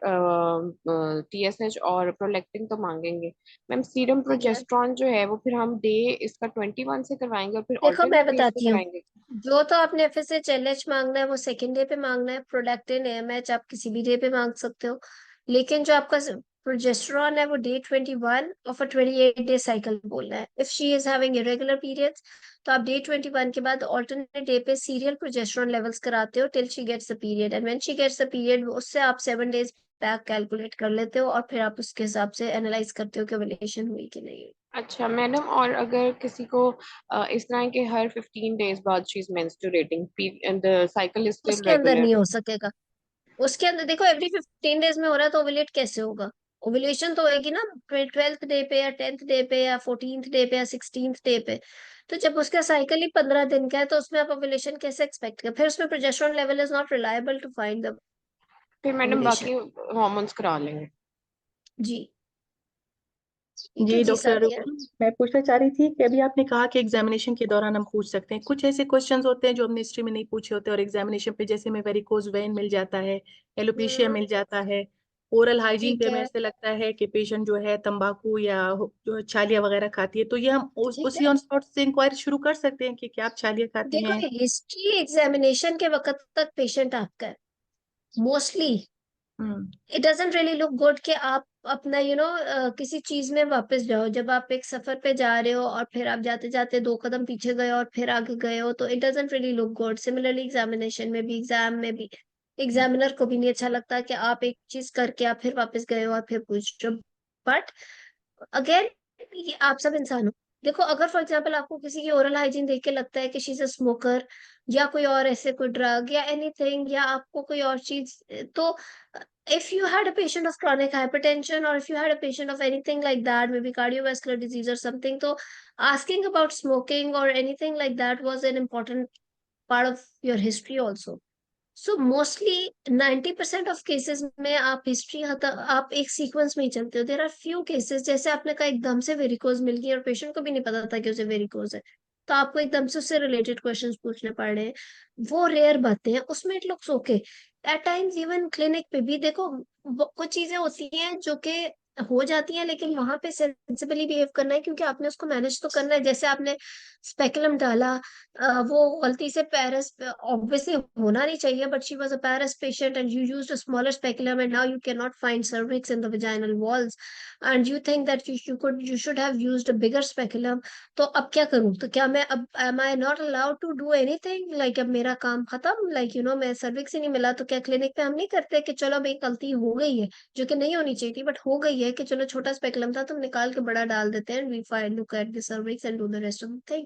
TSH और प्रोलैक्टिन तो मांगेंगे। मैम सीरम ठीक है। प्रोजेस्ट्रॉन जो है वो फिर हम डे इसका 21 से करवाएंगे और फिर देखो मैं ऑल्टरनेट डेज पे बताती हूँ, कराएंगे? जो तो आपने FSH LH मांगना है वो सेकेंड डे पे मांगना है। प्रोडक्टिन AMH आप किसी भी डे पे मांग सकते हो। लेकिन जो आपका प्रोजेस्टेरॉन है वो डे 21 ऑफ 28 डे साइकिल बोलना है। If she is having irregular periods तो आप डे 21 के बाद ऑल्टरनेट डे पे सीरियल प्रोजेस्टेरॉन लेवल्स कराते हो till she gets the period, and when she gets the period उससे आप 7 डेज बैक कैलकुलेट कर लेते हो और फिर आप उसके हिसाब से एनालाइज करते हो कि ओवुलेशन हुई कि नहीं हुई। अच्छा मैडम, और अगर किसी को इस तरह के हर 15 डेज बाद she is menstruating and the cycle is still उसके अंदर रेगुलर? नहीं हो सकेगा। उसके अंदर देखो, एवरी 15 डेज में हो रहा है तो ओवुलेट कैसे होगा? ओवुलेशन तो होगी ना 12th डे पे या 10th डे पे या 14th डे पे या 16th डे पे। तो जब उसका साइकिल ही 15 दिन का है तो उसमें आप ओवुलेशन कैसे एक्सपेक्ट कर? फिर उसमें progesterone level is not reliable to find the फिर मैडम ओवुलेशन। बाकी हॉर्मोन्स करा लेंगे। जी। ठीक है जी जी, डॉक्टर सादिया। अरूप, मैं पूछना चाह रही थी कि अभी आपने कहा कि एग्जामिनेशन के दौरान हम पूछ सकते हैं, कुछ ऐसे क्वेश्चंस होते हैं जो हमने हिस्ट्री में नहीं पूछे होते और एग्जामिनेशन पे, जैसे में वेरिकोज वेन मिल जाता है, एलोपेशिया हम्म, मिल जाता है, ओरल हाइजीन ठीक पे हमें है, ऐसे लगता है कि पेशेंट जो है तंबाकू या जो छालिया वगैरह खाती है, तो ये हम ठीक उसी है। ऑन स्पॉट से इंक्वायरी शुरू कर सकते हैं कि क्या आप छालिया खाती देखो हैं। हिस्ट्री एग्जामिनेशन के वक्त तक पेशेंट आपका है mostly. Hmm. It doesn't really look good कि आप अपना किसी चीज में वापस जाओ। जब आप एक सफर पे जा रहे हो और फिर आप जाते जाते 2 कदम पीछे गए और फिर आगे गए हो, तो it doesn't really look good. Similarly examination में भी, एग्जाम में भी एग्जामिनर को भी नहीं अच्छा लगता कि आप एक चीज करके आप फिर वापस गए हो और फिर पूछ रहे हो। बट अगेन, ये आप सब इंसान हो। देखो अगर फॉर एग्जाम्पल आपको किसी की ओरल हाइजीन देख के लगता है कि शी इज अ स्मोकर, या कोई और ऐसे कोई ड्रग या एनीथिंग, या आपको कोई और चीज, तो if you had a patient of chronic hypertension, or if you had a patient of anything like that, maybe cardiovascular disease or something, so asking about smoking or anything like that was an important part of your history also. So mostly 90% of cases में आप history आप एक sequence में ही चलते हो। देर are few cases, जैसे आपने कहा एकदम से वेरिकोज मिल गई और पेशेंट को भी नहीं पता था कि उसे वेरिकोज है, तो आपको एकदम से उससे रिलेटेड क्वेश्चंस पूछने पड़ रहे हैं। वो रेयर बातें हैं, उसमें it looks okay. At times even clinic पे भी देखो कुछ चीजें होती हैं जो कि हो जाती हैं, लेकिन वहां पे सेंसिबली बिहेव करना है, क्योंकि आपने उसको मैनेज तो करना है। जैसे आपने स्पेकुलम डाला, वो गलती से पैरस, ऑब्वियसली होना नहीं चाहिए, but she was a parous patient and you used a smaller speculum and now you can not find cervix in the vaginal walls and you think that you should have used a bigger speculum। तो अब क्या करूं? तो क्या मैं अब am I not allowed to do anything? like अब मेरा काम खत्म, मैं cervix ही नहीं मिला, तो क्या क्लिनिक पे हम नहीं करते कि चलो भाई गलती हो गई है, जो कि नहीं होनी चाहिए थी बट हो गई है, कि चलो छोटा स्पेकुलम था, तुम निकाल के बड़ा डाल देते हैं, we find look at the cervix and do the rest of the thing।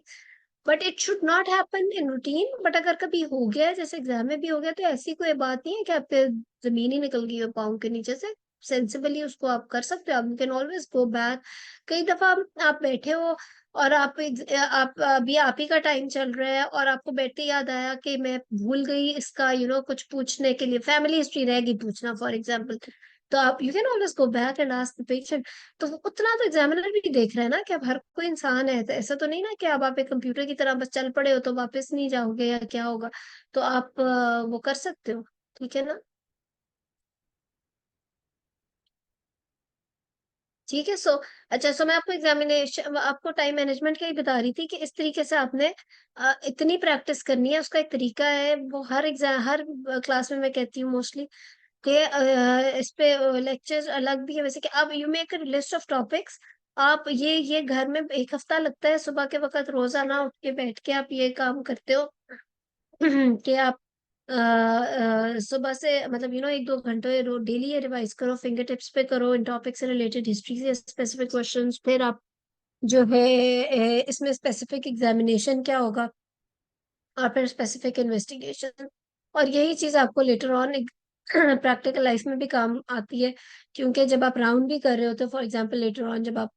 But it should not happen in routine. But अगर कभी हो गया है, जैसे एग्जाम में भी हो गया, तो ऐसी कोई बात नहीं है कि आपके जमीन ही निकल गई हो पाँव के नीचे से। सेंसिबली उसको आप कर सकते हो, आप कैन ऑलवेज गो बैक। कई दफा आप बैठे हो और आप अभी आप ही का टाइम चल रहा है और आपको बैठते याद आया कि मैं भूल गई इसका कुछ पूछने के लिए, फैमिली हिस्ट्री रहेगी पूछना फॉर एग्जाम्पल, तो आप you can always go back and ask the patient. तो उतना तो एग्जामिनर भी देख रहा है ना कि अब हर कोई इंसान है, तो ऐसा तो नहीं ना कि अब आप एक कंप्यूटर की तरह बस चल पड़े हो तो वापस नहीं जाओगे या क्या होगा। तो आप वो कर सकते हो, ठीक है ना? ठीक है। अच्छा, मैं आपको एग्जामिनेशन, आपको टाइम मैनेजमेंट का ही बता रही थी कि इस तरीके से आपने इतनी प्रैक्टिस करनी है। उसका एक तरीका है, वो हर एग्जाम हर क्लास में मैं कहती हूँ मोस्टली कि इस पे लेक्चर्स अलग भी है वैसे, कि अब you make a list of topics. आप ये घर में 1 हफ्ता लगता है, सुबह के वक्त रोजाना उठ के बैठ के आप ये काम करते हो कि आप सुबह से 1-2 घंटे डेली ये रिवाइज करो, फिंगर टिप्स पे करो, इन टॉपिक से रिलेटेड हिस्ट्री से स्पेसिफिक क्वेश्चंस। फिर आप जो है इसमें स्पेसिफिक एग्जामिनेशन क्या होगा और फिर स्पेसिफिक इन्वेस्टिगेशन। और यही चीज आपको लेटर ऑन प्रैक्टिकल लाइफ में भी काम आती है, क्योंकि जब आप राउंड भी कर रहे होते हो, फॉर एग्जांपल लेटर ऑन जब आप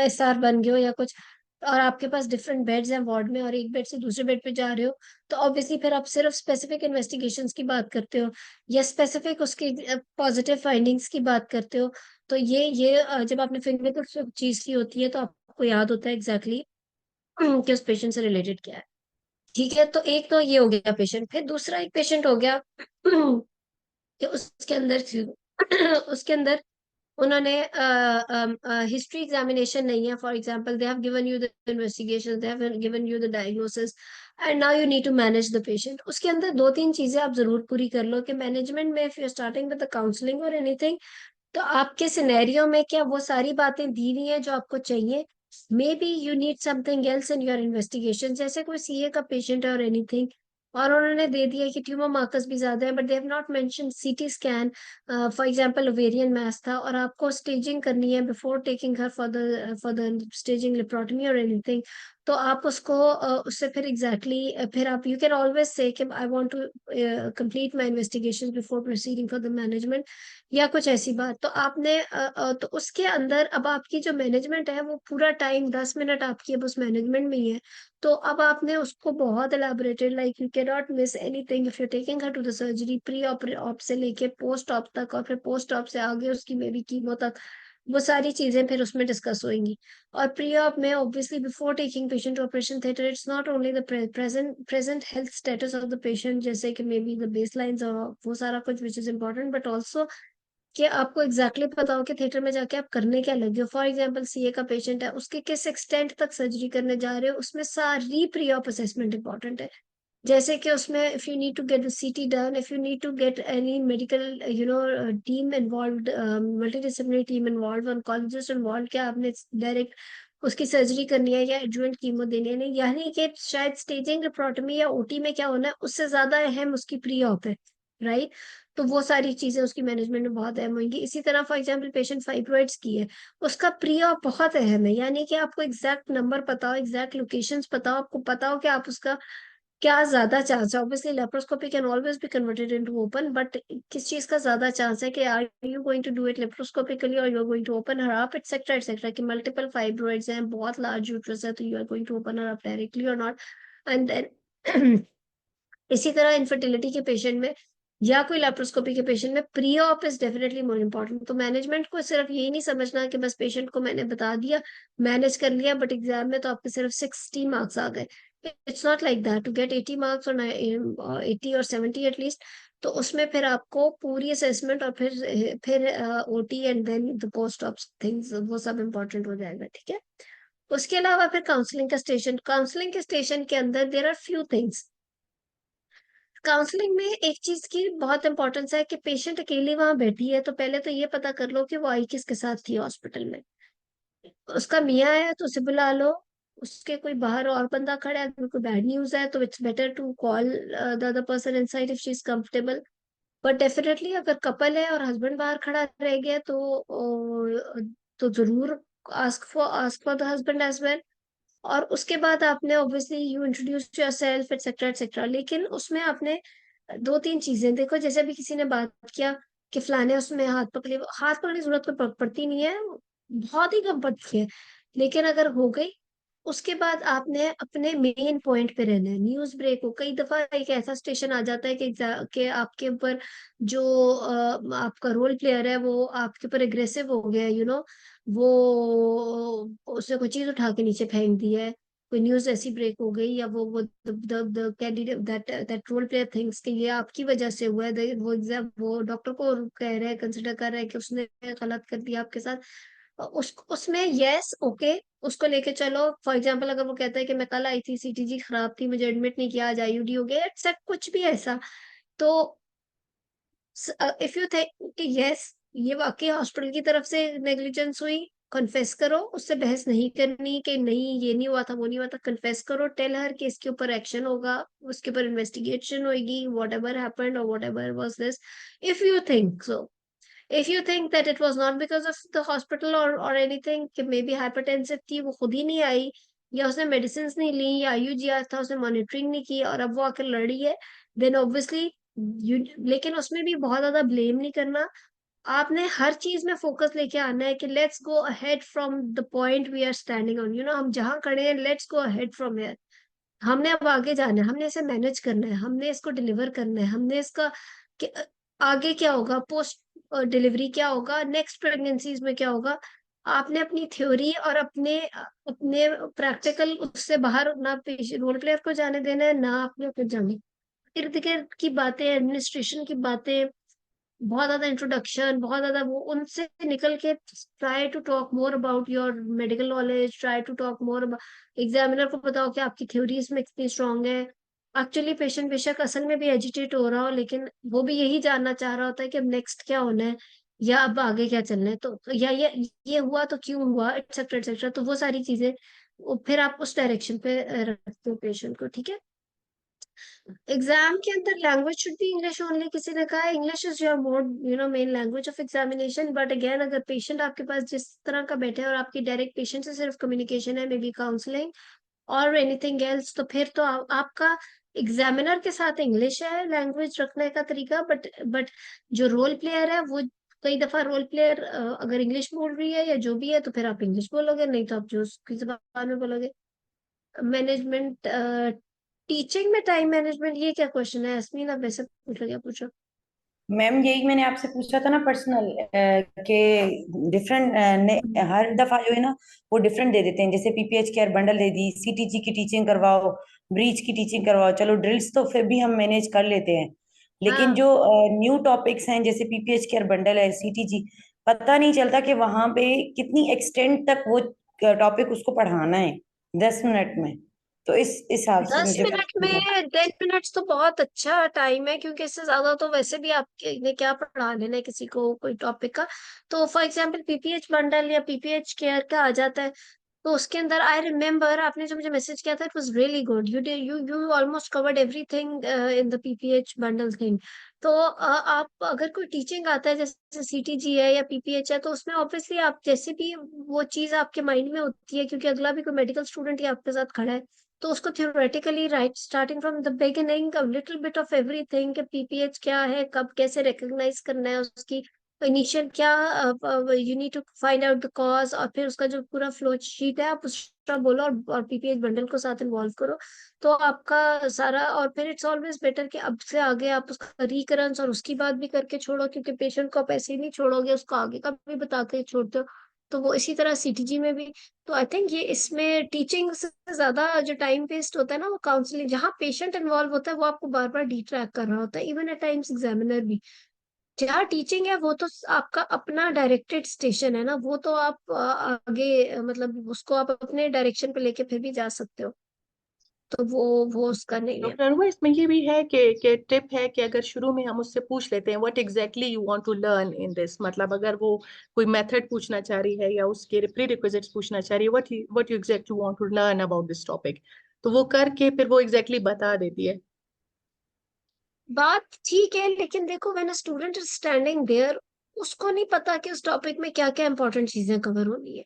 एसआर बन गए हो या कुछ, और आपके पास डिफरेंट बेड्स हैं वार्ड में और एक बेड से दूसरे बेड पे जा रहे हो, तो ऑब्वियसली फिर आप सिर्फ स्पेसिफिक इन्वेस्टिगेशंस की बात करते हो या स्पेसिफिक उसकी पॉजिटिव फाइंडिंग्स की बात करते हो। तो जब आपने फिंगर चीज की होती है तो आपको याद होता है एग्जैक्टली कि उस पेशेंट से रिलेटेड क्या है। ठीक है, तो एक तो ये हो गया पेशेंट। फिर दूसरा एक पेशेंट हो गया कि उसके अंदर उसके अंदर उन्होंने हिस्ट्री एग्जामिनेशन नहीं है, for example they have given you the investigation, they have given you the diagnosis and now you need to manage the patient. उसके अंदर 2-3 चीजें आप जरूर पूरी कर लो कि मैनेजमेंट में if you are starting with the counselling और एनीथिंग, तो आपके सिनेरियो में क्या वो सारी बातें दी हुई हैं जो आपको चाहिए? May be you need something else in your investigation, जैसे कोई सीए का पेशेंट है और एनीथिंग, और उन्होंने दे दिया कि ट्यूमर मार्कर्स भी ज्यादा है, but they have not mention CT scan, for example ovarian mass था, और आपको स्टेजिंग करनी है before taking her for the staging laparotomy और एनीथिंग। तो आप उसको उससे फिर फिर आप यू कैन ऑलवेज से कि I want to complete my investigation before proceeding for the management, या कुछ ऐसी बात। तो आपने तो उसके अंदर अब आपकी जो मैनेजमेंट है वो पूरा टाइम 10 मिनट आपकी अब उस मैनेजमेंट में ही है। तो अब आपने उसको बहुत elaborated, like you can not miss anything if you taking her to the surgery, pre op से लेके पोस्ट ऑप तक, और फिर पोस्ट ऑप से आगे उसकी मे बी कीमो तक, वो सारी चीजें फिर उसमें डिस्कस होंगी। और प्री ऑप में obviously before taking patient to operation theatre, it's not only the present health status of the patient, जैसे कि maybe the baselines और वो सारा कुछ which is important, but also कि आपको एग्जैक्टली पता हो कि थिएटर में जाके आप करने क्या लगे हो। फॉर एग्जांपल सीए का पेशेंट है, उसके किस एक्सटेंट तक सर्जरी करने जा रहे हो, उसमें सारी प्री ऑप असेसमेंट इंपॉर्टेंट है। जैसे कि उसमें if you need to get CT done, if you need to get any medical team involve, multidisciplinary team involve, oncologist involve, क्या आपने डायरेक्ट उसकी सर्जरी करनी है या एडजुवेंट कीमो देनी है, नहीं, यानी कि शायद स्टेजिंग रिप्रोटमी या ओटी में क्या होना है उससे ज्यादा अहम उसकी प्री ऑप है, राइट। तो वो सारी चीजें उसकी मैनेजमेंट में बहुत अहम होंगी। इसी तरह फॉर एग्जांपल पेशेंट फाइब्रॉइड्स की है, उसका प्री ऑप बहुत अहम है, यानी कि आपको एग्जैक्ट नंबर पता हो, एग्जैक्ट लोकेशंस पता हो, आपको पता हो कि आप उसका क्या ज्यादा चांस है। Obviously laparoscopy can always be converted into open, but किस चीज का ज्यादा चांस है कि are you going to do it laparoscopically और you are going to open her up etcetera कि मल्टीपल फाइब्रॉइड्स हैं, बहुत लार्ज यूट्रस है, तो you are going to open her up directly और नॉट। एंड देन इसी तरह इनफर्टिलिटी के पेशेंट में या कोई लेप्रोस्कोपी के पेशेंट में pre op is definitely more important. तो मैनेजमेंट को सिर्फ यही नहीं समझना कि बस पेशेंट को मैंने बता दिया, मैनेज कर लिया, बट एग्जाम में तो आपके सिर्फ 60 मार्क्स आ गए। It's not like that. To get 80 marks और 80 और 70 एटलीस्ट, तो उसमें फिर आपको पूरी असेसमेंट और फिर OT and then the post op things, वो सब इम्पोर्टेंट हो जाएगा, ठीक है। उसके अलावा फिर काउंसलिंग के स्टेशन के अंदर there are few things. Counselling में एक चीज की बहुत इंपॉर्टेंस है कि पेशेंट अकेली वहां बैठी है, तो पहले तो ये पता कर लो कि वो आई किसके साथ थी हॉस्पिटल में। उसका मियाँ है तो उसे बुला लो, उसके कोई बाहर और बंदा खड़ा है, अगर कोई बैड न्यूज है तो it's better to call the other person inside if she is comfortable. But definitely अगर कपल है और हस्बैंड बाहर खड़ा रह गया तो जरूर ask for the husband as well. और उसके बाद आपने obviously you introduce yourself etcetera etcetera, लेकिन उसमें आपने दो तीन चीजें देखो। जैसे अभी किसी ने बात किया कि फलाने उसमें हाथ पकड़ने की जरूरत कोई पड़ती नहीं है, बहुत ही कम पड़ती है, लेकिन अगर हो गई उसके बाद आपने अपने मेन पॉइंट पे रहना है। न्यूज ब्रेक हो, कई दफा एक ऐसा स्टेशन आ जाता है कि आपके ऊपर जो आपका रोल प्लेयर है वो आपके ऊपर एग्रेसिव हो गया, वो उसने कोई चीज उठा के नीचे फेंक दी है, कोई न्यूज ऐसी ब्रेक हो गई, या वो the candidate that role player thinks कि ये आपकी वजह से हुआ है, वो डॉक्टर को कह रहे हैं, कंसिडर कर रहे हैं कि उसने गलत कर दिया आपके साथ। उसमें यस ओके, उसको लेके चलो। फॉर एग्जांपल अगर वो कहता है कि मैं कल आई थी, सीटीजी खराब थी, मुझे एडमिट नहीं किया, आज आईयूडी हो गया, इट्स कुछ भी ऐसा, तो इफ यू थिंक कि यस ये वाकई हॉस्पिटल की तरफ से नेग्लिजेंस हुई, कन्फेस करो, उससे बहस नहीं करनी कि नहीं ये नहीं हुआ था वो नहीं हुआ था। कन्फेस करो, टेल हर कि इसके ऊपर एक्शन होगा, उसके ऊपर इन्वेस्टिगेशन होगी, वॉट एवर हैपेंड और what ever was this, if you think so. If you think that it was not because of the hospital or anything, कि मे बी हाइपरटेंसिव थी, वो खुद ही नहीं आई, या उसने मेडिसिन नहीं ली, या आईयूजी आया था उसने मॉनिटरिंग नहीं की और अब वो आकर लड़ी है, देन ऑब्वियसली यू, लेकिन उसमें भी बहुत ज्यादा ब्लेम नहीं करना। आपने हर चीज में फोकस लेके आना है कि let's go ahead from the point we are standing on, हम जहां खड़े हैं, let's go ahead from here. हमने अब आगे जाना है, हमने इसे मैनेज करना है, हमने इसको डिलीवर करना है, हमने इसका कि- आगे क्या होगा, पोस्ट डिलीवरी क्या होगा, नेक्स्ट प्रेगनेंसीज में क्या होगा। आपने अपनी थ्योरी और अपने अपने प्रैक्टिकल उससे बाहर ना रोल प्लेयर को जाने देना है, ना आपने अपने जाने इर्द गिर्द की बातें, एडमिनिस्ट्रेशन की बातें, बहुत ज्यादा इंट्रोडक्शन, बहुत ज्यादा वो, उनसे निकल के try to talk more about your medical knowledge, try to talk more. Examiner को बताओ कि आपकी थ्योरीज में कितनी स्ट्रांग है। एक्चुअली पेशेंट बेशक असल में भी एजिटेट हो रहा हो, लेकिन वो भी यही जानना चाह रहा होता है कि अब नेक्स्ट क्या होना है या अब आगे क्या चलना है, तो या ये हुआ तो क्यों हुआ, एक्सेट्रा एक्सेट्रा। तो वो सारी चीजें फिर आप उस डायरेक्शन पे रखते हो पेशेंट को, ठीक है। एग्जाम के अंदर language should be English only. किसी ने कहा English is your mode main language of examination, but again अगर पेशेंट आपके पास जिस तरह का बैठे है और आपकी डायरेक्ट पेशेंट से सिर्फ कम्युनिकेशन है, मे बी काउंसलिंग और एनीथिंग एल्स, तो फिर तो आपका एग्जामिनर के साथ इंग्लिश है लैंग्वेज रखने का तरीका, बट जो रोल प्लेयर है वो कई दफा रोल प्लेयर अगर इंग्लिश बोल रही है या जो भी है तो फिर आप इंग्लिश बोलोगे, नहीं तो आप जो उसकी जबान में बोलोगे। मैनेजमेंट, टीचिंग में टाइम मैनेजमेंट, ये क्या क्वेश्चन है यास्मीन, आप वैसे पूछ लो, क्या पूछो। मैम यही मैंने आपसे पूछा था ना पर्सनल, के डिफरेंट हर दफा जो है ना वो डिफरेंट दे देते हैं। जैसे पीपीएच केयर बंडल दे दी, सीटीजी की टीचिंग करवाओ, ब्रीच की टीचिंग करवाओ, चलो ड्रिल्स तो फिर भी हम मैनेज कर लेते हैं, लेकिन हाँ, जो न्यू टॉपिक्स हैं जैसे पीपीएच केयर बंडल है, सीटीजी, पता नहीं चलता कि वहां पे कितनी एक्सटेंट तक वो टॉपिक उसको पढ़ाना है 10 मिनट में। तो इस हिसाब से 10 मुझे मिनट लगता है। में 10 मिनट्स तो बहुत अच्छा टाइम है, क्योंकि इससे ज्यादा तो वैसे भी आपके ने क्या पढ़ा लेना है किसी को कोई टॉपिक का। तो फॉर एग्जांपल पीपीएच बंडल या पीपीएच केयर का आ जाता है, तो उसके अंदर आई रिमेम्बर आपने जो मुझे मैसेज किया था, it was really good, you almost covered everything in the PPH bundle thing. तो आप अगर कोई टीचिंग आता है जैसे सीटीजी है या पीपीएच है, तो उसमें ऑब्वियसली आप जैसे भी वो चीज आपके माइंड में होती है, क्योंकि अगला भी कोई मेडिकल स्टूडेंट ही आपके साथ खड़ा है, तो उसको theoretically right starting from the beginning a little bit of everything कि पीपीएच क्या है, कब कैसे रिकॉग्नाइज करना है उसकी इनिशियल क्या, you need to find out the cause, और फिर उसका जो पूरा फ्लो शीट है आप उसका बोलो, और पीपीएच बंडल को साथ इन्वॉल्व करो, तो आपका सारा। और फिर इट्स ऑलवेज बेटर कि अब से आगे आप उसका रिकरेंस और उसकी बात भी करके छोड़ो, क्योंकि पेशेंट को आप ऐसे ही नहीं छोड़ोगे, उसको आगे का भी बता के छोड़ते हो। तो वो इसी तरह सीटीजी में भी। तो आई थिंक ये इसमें टीचिंग से ज्यादा जो टाइम वेस्ट होता है ना, वो काउंसलिंग, जहाँ पेशेंट इन्वॉल्व होता है वो आपको बार बार डिट्रैक्ट कर रहा होता है, इवन एट टाइम्स एग्जामिनर भी। जहाँ टीचिंग है वो तो आपका अपना डायरेक्टेड स्टेशन है ना, वो तो आप आगे मतलब उसको आप अपने डायरेक्शन पे लेके फिर भी जा सकते हो, तो वो उसका नहीं है। डॉक्टर अरुआ, इसमें ये भी है कि टिप है कि अगर शुरू में हम उससे पूछ लेते हैं what exactly you want to learn in this, मतलब अगर वो कोई मेथड पूछना चाह रही है या उसके प्री रिक्विजिट्स पूछना चाह रही है, what you exactly want to learn about this topic, तो वो करके फिर वो एग्जैक्टली बता देती है। बात ठीक है, लेकिन देखो when a student is standing there, उसको नहीं पता कि उस टॉपिक में क्या क्या इंपॉर्टेंट चीजें कवर होनी है।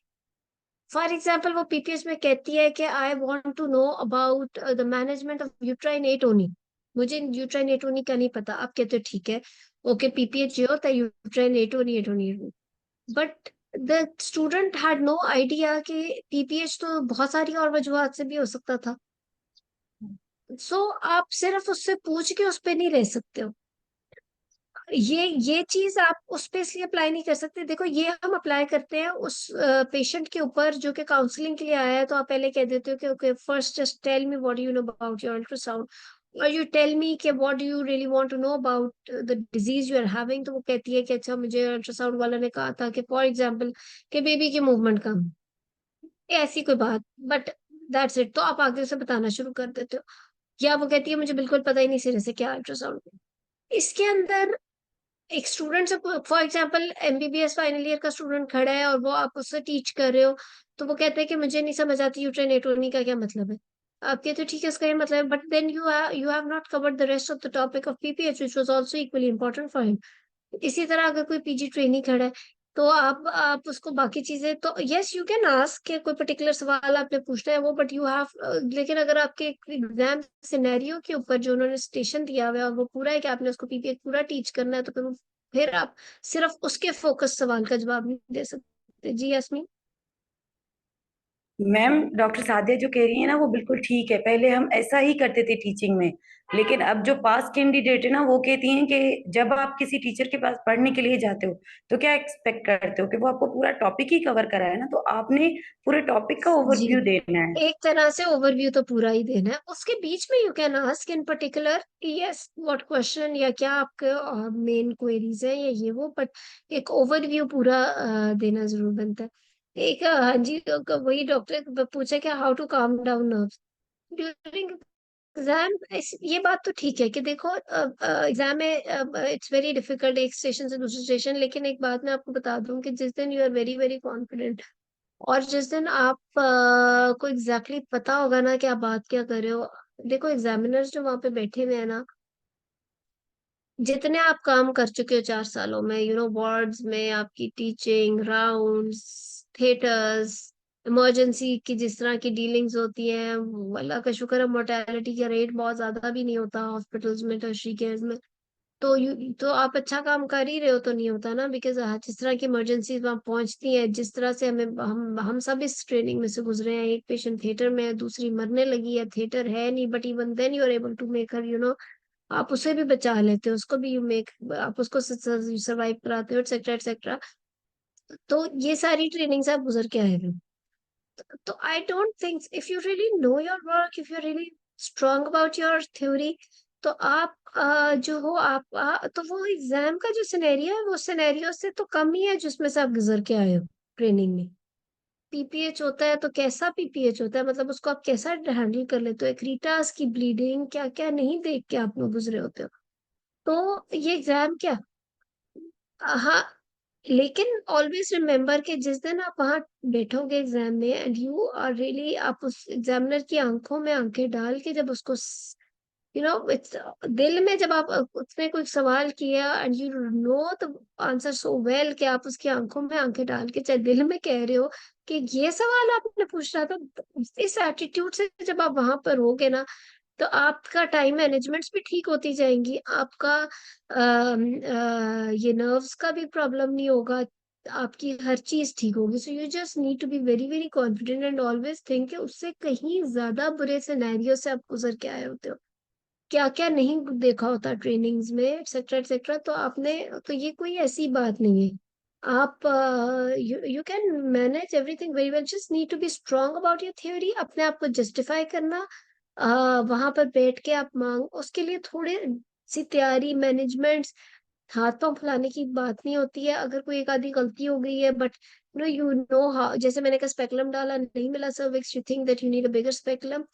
फॉर एग्जाम्पल वो पीपीएस में कहती है कि I want to know about the management of uterine atony, मुझे यूट्राइन एटोनी का नहीं पता। आप कहते हो ठीक है, ओके पीपीएच ये होता है uterine atony, atony. But the student had no idea कि पीपीएच तो बहुत सारी और वजूहत से भी हो सकता था। सो आप सिर्फ उससे पूछ के उस पे नहीं रह सकते हो। ये चीज आप उस पे इसलिए अप्लाई नहीं कर सकते। देखो ये हम अप्लाई करते हैं उस पेशेंट के ऊपर जो कि काउंसलिंग के लिए आया है, तो आप पहले कह देते हो कि okay first just tell me what you know about your ultrasound, और यू टेल मी कि what do you really want to know about the disease you are having. तो वो कहती है कि अच्छा मुझे अल्ट्रासाउंड वाला ने कहा था कि फॉर एग्जांपल कि बेबी की मूवमेंट कम, ऐसी कोई बात, बट दैट्स इट। तो आप आगे से बताना शुरू कर देते हो। या वो कहती है मुझे बिल्कुल पता ही नहीं सिरे से क्या अल्ट्रासाउंड। इसके अंदर एक स्टूडेंट से, for example MBBS final year का स्टूडेंट खड़ा है और वो आप उससे टीच कर रहे हो, तो वो कहता है कि मुझे नहीं समझ आती यूट्राइन एटोनी का क्या मतलब है। आप कहते हो ठीक है इसका ये मतलब है, but then you have not covered the rest of the topic of PPH which was also equally important for him. इसी तरह अगर कोई पीजी ट्रेनी खड़ा है, तो आप उसको बाकी चीजें, तो यस यू कैन आस्क कि कोई पर्टिकुलर सवाल आपने पूछना है वो, बट यू हैव, लेकिन अगर आपके एग्जाम सिनेरियो के ऊपर जो उन्होंने स्टेशन दिया हुआ है और वो पूरा है कि आपने उसको पीपीएच पूरा टीच करना है, तो फिर आप सिर्फ उसके फोकस सवाल का जवाब नहीं दे सकते। जी यास्मीन। मैम डॉक्टर सादिया जो कह रही है ना वो बिल्कुल ठीक है, पहले हम ऐसा ही करते थे टीचिंग में। लेकिन अब जो पास कैंडिडेट है ना वो कहती हैं कि जब आप किसी टीचर के पास पढ़ने के लिए जाते हो तो क्या एक्सपेक्ट करते हो कि वो आपको पूरा टॉपिक ही कवर कराए ना, तो आपने पूरे टॉपिक का जी, ओवरव्यू देना है। एक तरह से ओवरव्यू तो पूरा ही देना है, उसके बीच में you can ask in particular yes what question या क्या आपके मेन क्वेरीज है या ये वो, बट एक ओवरव्यू पूरा देना जरूर बनता है। एक हाँ जी, वही डॉक्टर पूछा कि how to calm down nerves during exam. ये बात तो ठीक है कि देखो एग्जाम में इट्स वेरी डिफिकल्ट एक स्टेशन से दूसरे स्टेशन, लेकिन एक बात मैं आपको बता दूं कि जिस दिन you are very very confident और जिस दिन आप को एग्जैक्टली पता होगा ना कि आप बात क्या कर रहे हो, देखो एग्जामिनर्स जो वहां पे बैठे हुए हैं ना, जितने आप काम कर चुके हो 4 सालों में, वार्ड्स में आपकी टीचिंग राउंड्स, थिएटर्स, इमरजेंसी की जिस तरह की डीलिंग्स होती हैं, अल्लाह का शुक्र है मोर्टेलिटी का रेट बहुत ज्यादा भी नहीं होता हॉस्पिटल्स में, टर्शरी केयर में। तो आप अच्छा काम कर ही रहे हो तो नहीं होता ना, बिकॉज जिस तरह की इमरजेंसी वहां पहुंचती है, जिस तरह से हम सब इस ट्रेनिंग में से गुजरे हैं, एक पेशेंट थिएटर में है, दूसरी मरने लगी है, थिएटर है नहीं, but even then you are able to make her आप उसे भी बचा लेते हो, उसको भी आप उसको सर्वाइव कराते हो, एक्सेट्रा एक्सेट्रा। तो ये सारी ट्रेनिंग आप गुजर के आए हो। तो आई don't think, if you really no your work, if you really strong about your theory, तो आप जो हो आप तो वो एग्जाम का जो सिनेरियो है वो सिनेरियो से तो कम ही है जिसमें से आप गुजर के आए हो ट्रेनिंग में। पीपीएच होता है तो कैसा पीपीएच होता है, मतलब उसको आप कैसा हैंडल कर लेते हो, एक्रीटास की ब्लीडिंग क्या क्या नहीं देख के आप लोग गुजरे होते हो। तो ये एग्जाम क्या, हाँ, लेकिन ऑलवेज रिमेम्बर कि जिस दिन आप वहां बैठोगे एग्जाम में एंड यू आर रियली, आप उस एग्जामिनर की आंखों में आंखें डाल के जब उसको इट्स दिल में, जब आप उसने कोई सवाल किया and you know the answer so well कि आप उसकी आंखों में आंखें डाल के चाहे दिल में कह रहे हो कि ये सवाल आपने पूछ रहा था, इस एटीट्यूड से जब आप वहां पर होगे ना, तो आपका टाइम मैनेजमेंट्स भी ठीक होती जाएंगी, आपका ये नर्व्स का भी प्रॉब्लम नहीं होगा, आपकी हर चीज ठीक होगी। So you just need to be very very confident and always think कि उससे कहीं ज्यादा बुरे सिनेरियो से आप गुजर के आए होते हो, क्या क्या नहीं देखा होता ट्रेनिंग्स में, एक्सेट्रा एक्सेट्रा। तो आपने, तो ये कोई ऐसी बात नहीं है, आप you can manage everything very well, just need to be strong about your theory, अपने आप को जस्टिफाई करना, वहां पर बैठ के आप मांग, उसके लिए थोड़े सी तैयारी मैनेजमेंट, हाथों फैलाने की बात नहीं होती है। अगर कोई एक आधी गलती हो गई है बट यू नो हाउ, जैसे मैंने कहा स्पेकुलम डाला नहीं मिला cervix, you think that you need a bigger speculum,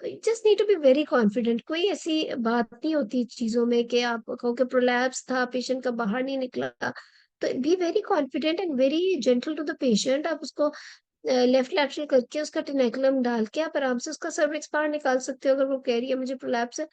just need to be very confident. कोई ऐसी बात नहीं होती चीजों में कि आप कहो कि प्रोलैप्स था पेशेंट का बाहर नहीं निकला, तो be very confident and very gentle to the patient. आप उसको लेफ्ट लैटरल करके उसका टेनेकुलम डाल के आप आराम से उसका सर्विक्स बाहर निकाल सकते हो, अगर वो कह रही है मुझे प्रोलैप्स है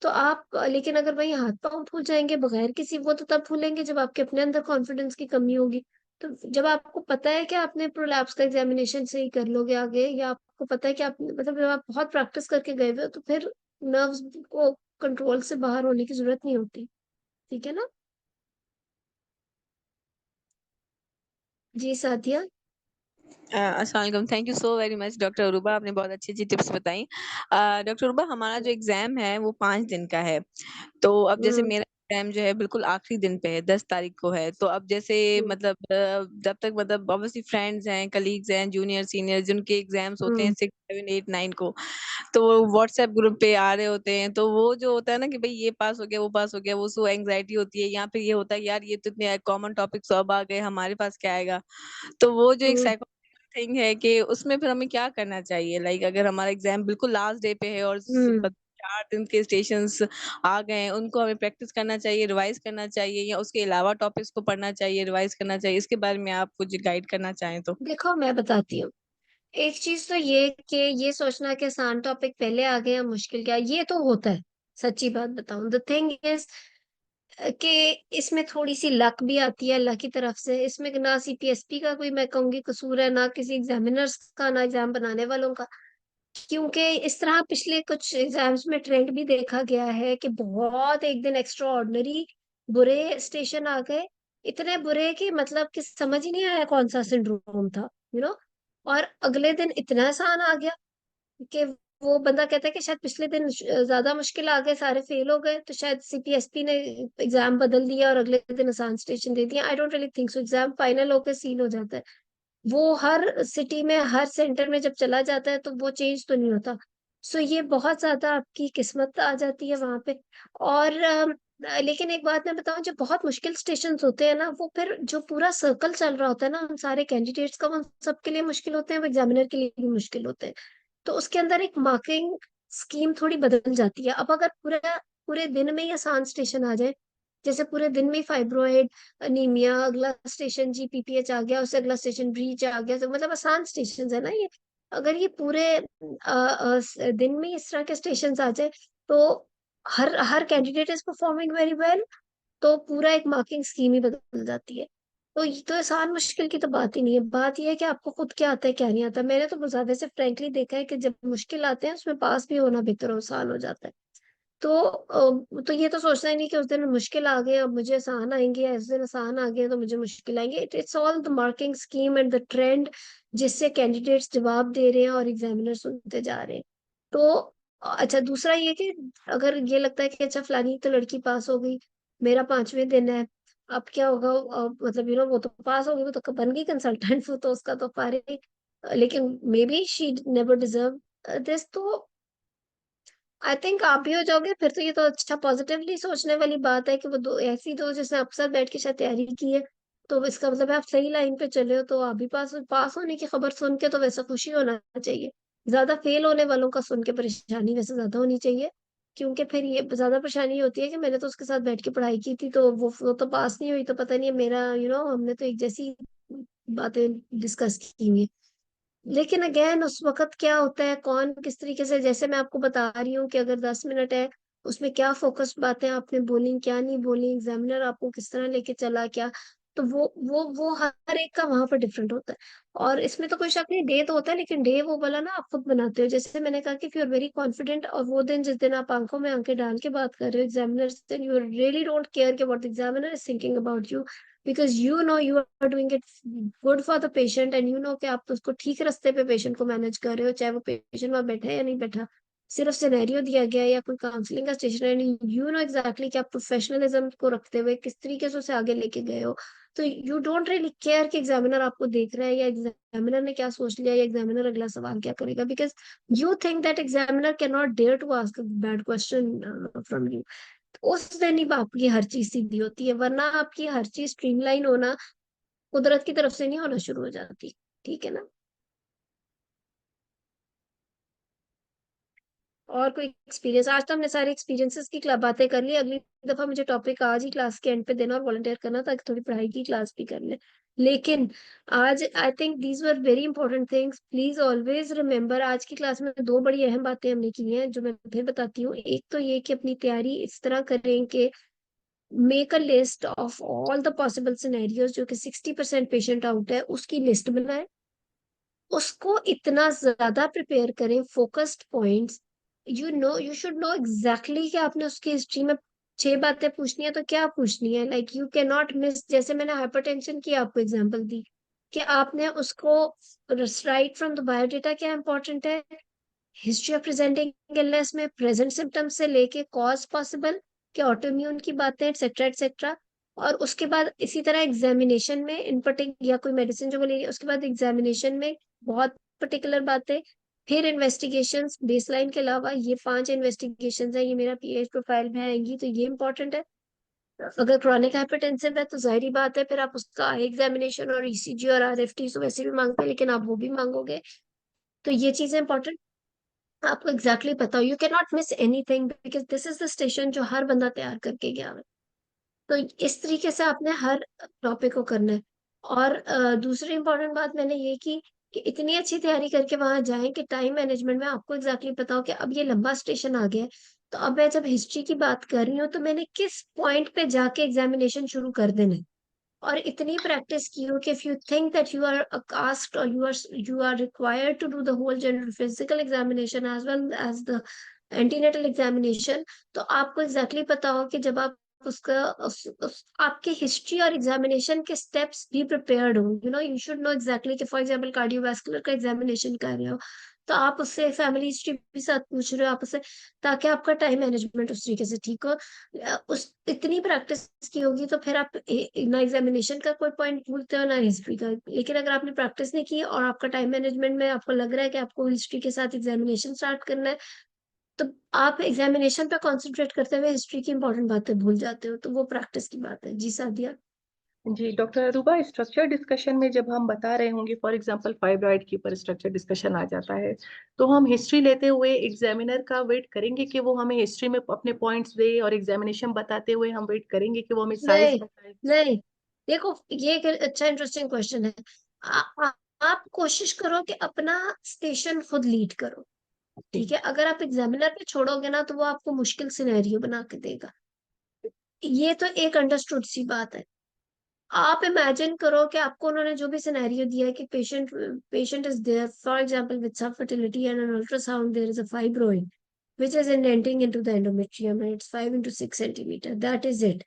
तो आप लेकिन अगर वही हाथ पांव फूल जाएंगे बगैर किसी, वो तो तब फूलेंगे जब आपके अपने अंदर कॉन्फिडेंस की कमी होगी। तो जब आपको पता है कि आपने प्रोलैप्स का एग्जामिनेशन सही कर लोगे आगे, या आपको पता है कि आप मतलब जब आप बहुत प्रैक्टिस करके गए हुए हो तो फिर नर्व्स को कंट्रोल से बाहर होने की जरूरत नहीं होती। ठीक है ना। जी साथिया। अस्सलाम वालेकुम, thank you so very much doctor Aruba, आपने बहुत अच्छी अच्छी टिप्स बताई। डॉक्टर अरूबा, हमारा जो एग्जाम है वो 5 दिन का है। तो अब जैसे हम्म। मेरा एग्जाम जो है बिल्कुल आखिरी दिन पे है, 10 तारीख को है। तो अब जैसे हम्म। मतलब जब तक मतलब ऑब्वियसली फ्रेंड्स हैं, कलीग्स हैं, जूनियर सीनियर जिनके एग्जाम्स होते हैं हम्म। 6 7 8 9 को, तो वो व्हाट्सएप ग्रुप पे आ रहे होते हैं। तो वो जो होता है ना कि भाई ये पास हो गया, वो पास हो गया, वो सो एंग्जाइटी होती है। यहाँ पे ये होता है कि यार ये तो इतने कॉमन टॉपिक्स अब आ गए, हमारे पास क्या आएगा। तो वो जो एक हम्म। साइकोलॉजिकल थिंग है कि उसमें फिर हमें क्या करना चाहिए, लाइक अगर हमारा एग्जाम बिल्कुल लास्ट डे पे है और हम्म। 4 दिन के स्टेशंस आ गए हैं, उनको हमें प्रैक्टिस करना चाहिए, रिवाइज करना चाहिए, या उसके अलावा टॉपिक्स को पढ़ना चाहिए, रिवाइज करना चाहिए? इसके बारे में आप कुछ गाइड करना चाहें तो। देखो मैं बताती हूँ, एक चीज तो ये कि ये सोचना कि आसान टॉपिक पहले आ गए या मुश्किल क्या, ये तो होता है। सच्ची बात बताऊं, द थिंग इज कि इसमें थोड़ी सी लक भी आती है अल्लाह की तरफ से, इसमें ना सीपीएसपी का कोई मैं कहूंगी कसूर है, ना किसी एग्जामिनर्स का, ना एग्जाम बनाने वालों का। क्योंकि इस तरह पिछले कुछ एग्जाम्स में ट्रेंड भी देखा गया है कि बहुत एक दिन एक्स्ट्रा ऑर्डिनरी बुरे स्टेशन आ गए, इतने बुरे कि मतलब कि समझ ही नहीं आया कौन सा सिंड्रोम था, और अगले दिन इतना आसान आ गया कि वो बंदा कहता है कि शायद पिछले दिन ज्यादा मुश्किल आ गए, सारे फेल हो गए, तो शायद सीपीएसपी ने एग्जाम बदल दिया और अगले दिन आसान स्टेशन दे दिया। आई don't really think so, exam final होकर सील हो जाता है, वो हर सिटी में हर सेंटर में जब चला जाता है तो वो चेंज तो नहीं होता। सो ये बहुत ज्यादा आपकी किस्मत आ जाती है वहां पे। और लेकिन एक बात मैं बताऊं, जो बहुत मुश्किल स्टेशन होते हैं ना, वो फिर जो पूरा सर्कल चल रहा होता है ना उन सारे कैंडिडेट्स का, वो सबके लिए मुश्किल होते हैं, वो एग्जामिनर के लिए भी मुश्किल होते हैं। तो उसके अंदर एक मार्किंग स्कीम थोड़ी बदल जाती है। अब अगर पूरा पूरे दिन में ही आसान स्टेशन आ जाए, जैसे पूरे दिन में फाइब्रोइड अनीमिया, अगला स्टेशन जी पीपीएच आ गया, उससे अगला स्टेशन ब्रीच आ गया, तो मतलब आसान स्टेशन है ना ये। अगर ये पूरे दिन में इस तरह के स्टेशन आ जाए तो हर हर candidate is performing very well, तो पूरा एक मार्किंग स्कीम ही बदल जाती है। तो ये तो आसान मुश्किल की तो बात ही नहीं है, बात यह है कि आपको खुद क्या आता है क्या नहीं आता। मैंने तो ज्यादा से फ्रेंकली देखा है कि जब मुश्किल आते हैं उसमें पास भी होना बेहतर और आसान हो जाता है। तो ये तो सोचना ही नहीं कि उस दिन मुश्किल आ गए अब मुझे आसान आएंगे, या इस दिन आसान आ गए तो मुझे मुश्किल आएंगे। It's all the marking scheme and the trend जिससे कैंडिडेट्स जवाब दे रहे हैं और एग्जामिनर सुनते जा रहे हैं। तो अच्छा, दूसरा ये कि अगर ये लगता है कि अच्छा फलानी तो लड़की पास हो गई, मेरा 5वें दिन है, अब क्या होगा, मतलब वो तो पास हो गई, वो तो बन गई कंसल्टेंट, वो तो उसका तो पारे, लेकिन may be she never deserve this. तो आई थिंक आप भी हो जाओगे फिर तो। ये तो अच्छा पॉजिटिवली सोचने वाली बात है कि वो दो ऐसी दो जिसने आपके साथ बैठ के शायद तैयारी की है, तो इसका मतलब है आप सही लाइन पे चले हो। तो आप भी पास होने की खबर सुन के तो वैसा खुशी होना चाहिए। ज्यादा फेल होने वालों का सुन के परेशानी वैसे ज्यादा होनी चाहिए, क्योंकि फिर ये ज्यादा परेशानी होती है कि मैंने तो उसके साथ बैठ के पढ़ाई की थी, तो वो तो पास नहीं हुई, तो पता नहीं है मेरा हमने तो एक जैसी बातें डिस्कस की हुई। लेकिन अगेन उस वक्त क्या होता है, कौन किस तरीके से, जैसे मैं आपको बता रही हूँ कि अगर 10 मिनट है उसमें क्या फोकस बातें आपने बोली क्या नहीं बोली, एग्जामिनर आपको किस तरह लेके चला क्या, तो वो हर एक का वहां पर डिफरेंट होता है। और इसमें तो कोई शक नहीं, डे तो होता है, लेकिन डे वो वाला ना आप खुद बनाते हो। जैसे मैंने कहा कि if you are very confident, और वो दिन जिस दिन आप आंखों में आंखें डाल के बात कर रहे हो एग्जामिनर से, यू रियली डोंट केयर कि what the examiner is thinking about you, because you are doing it good for the patient, and कि आप उसको ठीक रास्ते पे पेशेंट को मैनेज कर रहे हो, चाहे वो पेशेंट वहां बैठा है या नहीं बैठा। सिर्फ सिनेरियो दिया गया है या कोई काउंसलिंग का स्टेशन है नहीं, एग्जैक्टली कि आप प्रोफेशनलिज्म को रखते हुए किस तरीके से उसे आगे लेके गए हो। तो यू डोंट रियली केयर कि एग्जामिनर आपको देख रहा है या एग्जामिनर ने क्या सोच लिया या एग्जामिनर अगला सवाल क्या करेगा, because you think that examiner can not dare to ask bad question from you. उस दिन ही आपकी हर चीज सीधी होती है, वरना आपकी हर चीज स्ट्रीमलाइन होना कुदरत की तरफ से नहीं होना शुरू हो जाती। ठीक है ना। और कोई एक्सपीरियंस? आज तो हमने सारे एक्सपीरियंसेस की बातें कर ली। अगली दफा मुझे टॉपिक आज ही क्लास के एंड पे देना और वॉलंटियर करना, ताकि थोड़ी पढ़ाई की क्लास भी कर ले। लेकिन आज I think these were very important things. Please always remember, आज की क्लास में दो बड़ी अहम बातें हमने की हैं जो मैं फिर बताती हूँ। एक तो ये कि अपनी तैयारी इस तरह करें कि make a list of all the possible scenarios, जो कि 60% पेशेंट आउट है उसकी लिस्ट बनाए, उसको इतना ज्यादा प्रिपेयर करें, focused points. You should know exactly कि आपने उसकी हिस्ट्री में 6 बातें पूछनी है तो क्या पूछनी है। Like you can not miss, जैसे मैंने हाइपरटेंशन की आपको एग्जांपल दी, कि आपने उसको राइट फ्रॉम द बायोडेटा क्या इंपॉर्टेंट है, हिस्ट्री ऑफ प्रेजेंटिंग इलनेस में प्रेजेंट सिम्टम्स से लेके कॉज पॉसिबल के ऑटोइम्यून की बातें एक्सेट्रा एक्सेट्रा। और उसके बाद इसी तरह एग्जामिनेशन में इनपुटिंग या कोई मेडिसिन जो बोलेगी, उसके बाद एग्जामिनेशन में बहुत पर्टिकुलर बातें। फिर इन्वेस्टिगेशंस बेसलाइन के अलावा, ये 5 इन्वेस्टिगेशंस है, ये मेरा पीएच प्रोफाइल में आएंगी, तो ये इंपॉर्टेंट है। अगर क्रॉनिक हाइपरटेंसिव है तो जाहिर बात है फिर आप उसका आई एग्जामिनेशन और ईसीजी और आरएफटी तो वैसे भी मांगते हैं, लेकिन आप वो भी मांगोगे। तो ये चीजें इंपॉर्टेंट आपको एग्जैक्टली पता हो। You can not miss anything, because this is the station जो हर बंदा तैयार करके गया है। तो इस तरीके से आपने हर टॉपिक को करना है। और दूसरी इंपॉर्टेंट बात मैंने ये की कि इतनी अच्छी तैयारी करके वहां जाएं कि टाइम मैनेजमेंट में आपको एग्जैक्टली पता हो कि अब ये लंबा स्टेशन आ गया है, तो अब मैं जब हिस्ट्री की बात कर रही हूँ तो मैंने किस पॉइंट पे जाके एग्जामिनेशन शुरू कर देना है। और इतनी प्रैक्टिस की हो कि if you think that you are cast और you are required to do the whole general physical examination as well as the antenatal examination, तो आपको एग्जैक्टली पता हो कि जब आप उसका आपके हिस्ट्री और एग्जामिनेशन के स्टेप्स भी प्रिपेयर्ड हो। यू शुड नो एग्जैक्टली कि फॉर एग्जांपल कार्डियोवास्कुलर का एग्जामिनेशन कर रहे हो, तो आप उससे फैमिली हिस्ट्री भी साथ पूछ रहे हो आप उससे, ताकि आपका टाइम मैनेजमेंट उस तरीके से ठीक हो। उस इतनी प्रैक्टिस की होगी तो फिर आप ना एग्जामिनेशन का कोई पॉइंट भूलते हो ना हिस्ट्री का। लेकिन अगर आपने प्रैक्टिस नहीं की और आपका टाइम मैनेजमेंट में आपको लग रहा है कि आपको हिस्ट्री के साथ एग्जामिनेशन स्टार्ट करना है, तो आप एग्जामिनेशन पे कंसंट्रेट करते हुए हिस्ट्री की इंपॉर्टेंट बातें भूल जाते हो। तो वो प्रैक्टिस की बात है। जी सादिया। जी डॉक्टर अरूबा, स्ट्रक्चर डिस्कशन में जब हम बता रहे होंगे, फॉर एग्जांपल फाइब्रॉइड के ऊपर स्ट्रक्चर डिस्कशन आ जाता है, तो हम हिस्ट्री लेते हुए एग्जामिनर का वेट करेंगे कि वो हमें हिस्ट्री में अपने पॉइंट्स दे, और एग्जामिनेशन बताते हुए हम वेट करेंगे कि वो हमें साइज नहीं बताए? नहीं, देखो ये एक अच्छा इंटरेस्टिंग क्वेश्चन है। आ, आ, आप कोशिश करो कि अपना स्टेशन खुद लीड करो। ठीक है, अगर आप एग्जामिनर पे छोड़ोगे ना तो वो आपको मुश्किल सिनेरियो बना के देगा। ये तो एक अंडरस्टूड सी बात है। आप इमेजिन करो कि आपको उन्होंने जो भी सिनेरियो दिया है कि patient is there for example with subfertility and an ultrasound, there is a fibroid which is indenting into the endometrium and it's 5 into 6 centimeter. That is it.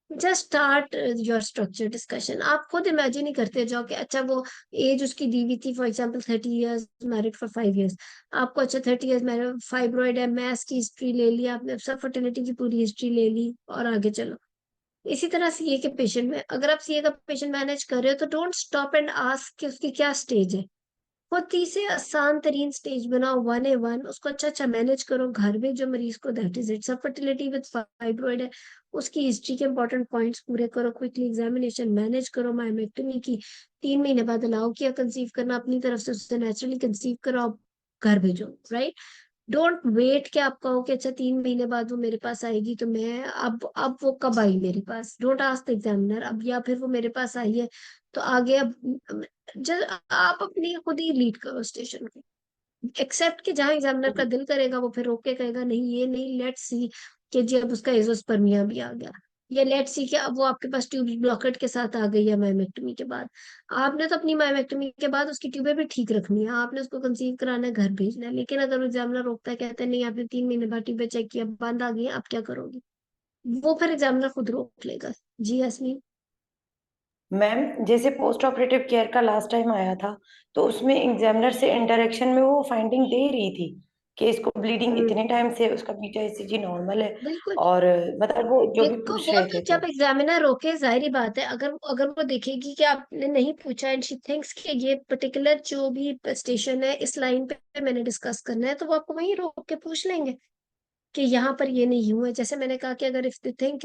Just start your structure discussion. आप खुद imagine ही करते जाओ कि अच्छा वो as उसकी दी हुई थी, for example 30 years, married for 5 years। आपको अच्छा 30 years मैरिड, फाइब्रॉइड है, मैस की हिस्ट्री ले ली आपने, सब फर्टिलिटी की पूरी हिस्ट्री ले ली और आगे चलो। इसी तरह सीए के पेशेंट में, अगर आप सीए का पेशेंट मैनेज कर रहे हो तो डोंट स्टॉप एंड आस्क कि उसकी क्या स्टेज है। बहुत ही से आसान तरीन स्टेज बनाओ 1A1, उसको अच्छा मैनेज करो, घर में जो मरीज को that is it's fertility with fibroid है, उसकी हिस्ट्री के इंपॉर्टेंट पॉइंट्स पूरे करो, क्विकली एग्जामिनेशन मैनेज करो, मायोमेक्टमी की 3 महीने बाद अलाउ किया कंसीव करना, अपनी तरफ से उससे नेचुरली कंसीव कराओ, घर भेजो, राइट। डोंट वेट कि आप कहो कि अच्छा 3 महीने बाद वो मेरे पास आएगी तो मैं अब वो कब आई मेरे पास, डोंट आस्क द एग्जामिनर अब, या फिर वो मेरे पास आई है तो आगे अब जब आप अपनी खुद ही लीड करो स्टेशन को, एक्सेप्ट कि जहां एग्जामिनर का दिल करेगा वो फिर रोक के कहेगा नहीं ये नहीं, लेट्स सी कि जी अब उसका एजोस्पर्मिया भी आ गया, या लेट्स सी कि अब वो आपके पास ट्यूब ब्लॉकेट के साथ आ गई है मायोमेक्टमी के बाद। आपने तो अपनी मायोमेक्टमी के बाद उसकी ट्यूबें भी ठीक रखनी है, आपने उसको कंसीव कराना है, घर भेजना है, लेकिन अगर एग्जामिनर रोकता है, कहते हैं नहीं आपने 3 महीने बाद ट्यूबें चेक किया बंद आ गई है, आप क्या करोगी, वो फिर एग्जामिनर खुद रोक लेगा। जी यास्मीन। मैम जैसे पोस्ट ऑपरेटिव केयर का लास्ट टाइम आया था, तो उसमें एग्जामिनर से इंटरेक्शन में वो फाइंडिंग दे रही थी कि इसको ब्लीडिंग हम्म, इतने टाइम से, उसका बीटा एचसीजी नॉर्मल है। बिल्कुल। और मतलब वो जो भी देखो पूछ वो रहे तो थे जब तो एग्जामिनर रोके जाहिर बात है, अगर अगर वो देखेगी कि आपने नहीं पूछा एंड शी थिंक्स कि ये पर्टिकुलर जो भी स्टेशन है इस लाइन पे मैंने डिस्कस करना है, तो वो आपको वहीं रोक के पूछ लेंगे कि यहाँ पर ये नहीं हुआ है। जैसे मैंने कहा कि अगर if they think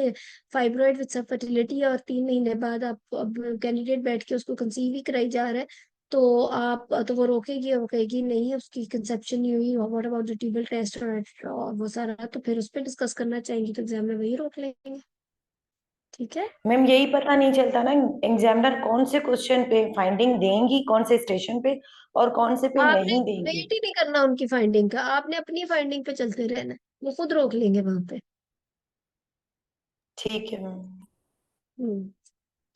fibroid with fertility और 3 महीने बाद आप अब कैंडिडेट बैठ के उसको कंसीव ही कराई जा रहा है, तो आप तो वो रोकेगी और वो कहेगी नहीं उसकी कंसेप्शन नहीं हुई, what about the tubal test और वो सारा, तो फिर उस पर डिस्कस करना चाहेंगी तो एग्जामिनर वही रोक लेंगे। ठीक है। मैम यही पता नहीं चलता ना, एग्जामिनर कौन से क्वेश्चन पे फाइंडिंग देंगी, कौन से स्टेशन पे और कौन से पे आपने नहीं देंगी। वेट ही नहीं करना उनकी फाइंडिंग का, आपने अपनी फाइंडिंग पे चलते रहना है, वो खुद रोक लेंगे वहां पे। ठीक है मैम। हम्म।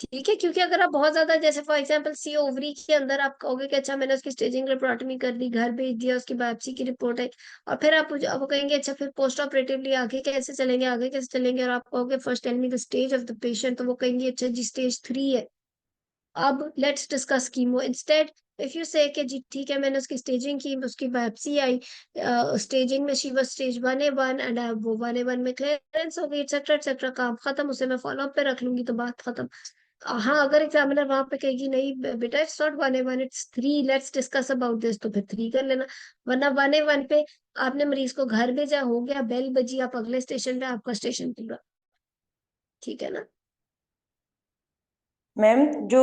ठीक है, क्योंकि अगर आप बहुत ज्यादा जैसे फॉर एग्जांपल सी ओवरी के अंदर आप कहोगे कि अच्छा मैंने उसकी स्टेजिंग लेप्रोटमी कर दी, घर भेज दिया, उसकी बायोप्सी की रिपोर्ट है, और फिर आप कहेंगे अच्छा फिर पोस्ट ऑपरेटिवली आगे कैसे चलेंगे, आगे कैसे चलेंगे, और आप कहोगे first tell me the stage of the patient, तो वो कहेंगे अच्छा जी स्टेज 3 है, अब let's discuss chemo instead. If you say कि जी ठीक है मैंने उसकी स्टेजिंग की, उसकी बायोप्सी आई, स्टेजिंग में she was stage 1A1 and वो 1A1 में क्लियरेंस हो गई एक्सेट्रा एक्सेट्रा, काम खत्म, उसे मैं फॉलो अप पे रख लूंगी तो बात खत्म। हाँ अगर एग्जामिनर वहां पे कहेगी नहीं बेटा it's not 1A1 it's 3, let's discuss about this, तो फिर 3 कर लेना, वरना 1A1 पे आपने मरीज को घर भेजा, हो गया, बेल बजी, आप अगले स्टेशन पे, आपका स्टेशन पूरा। ठीक है ना। मैम जो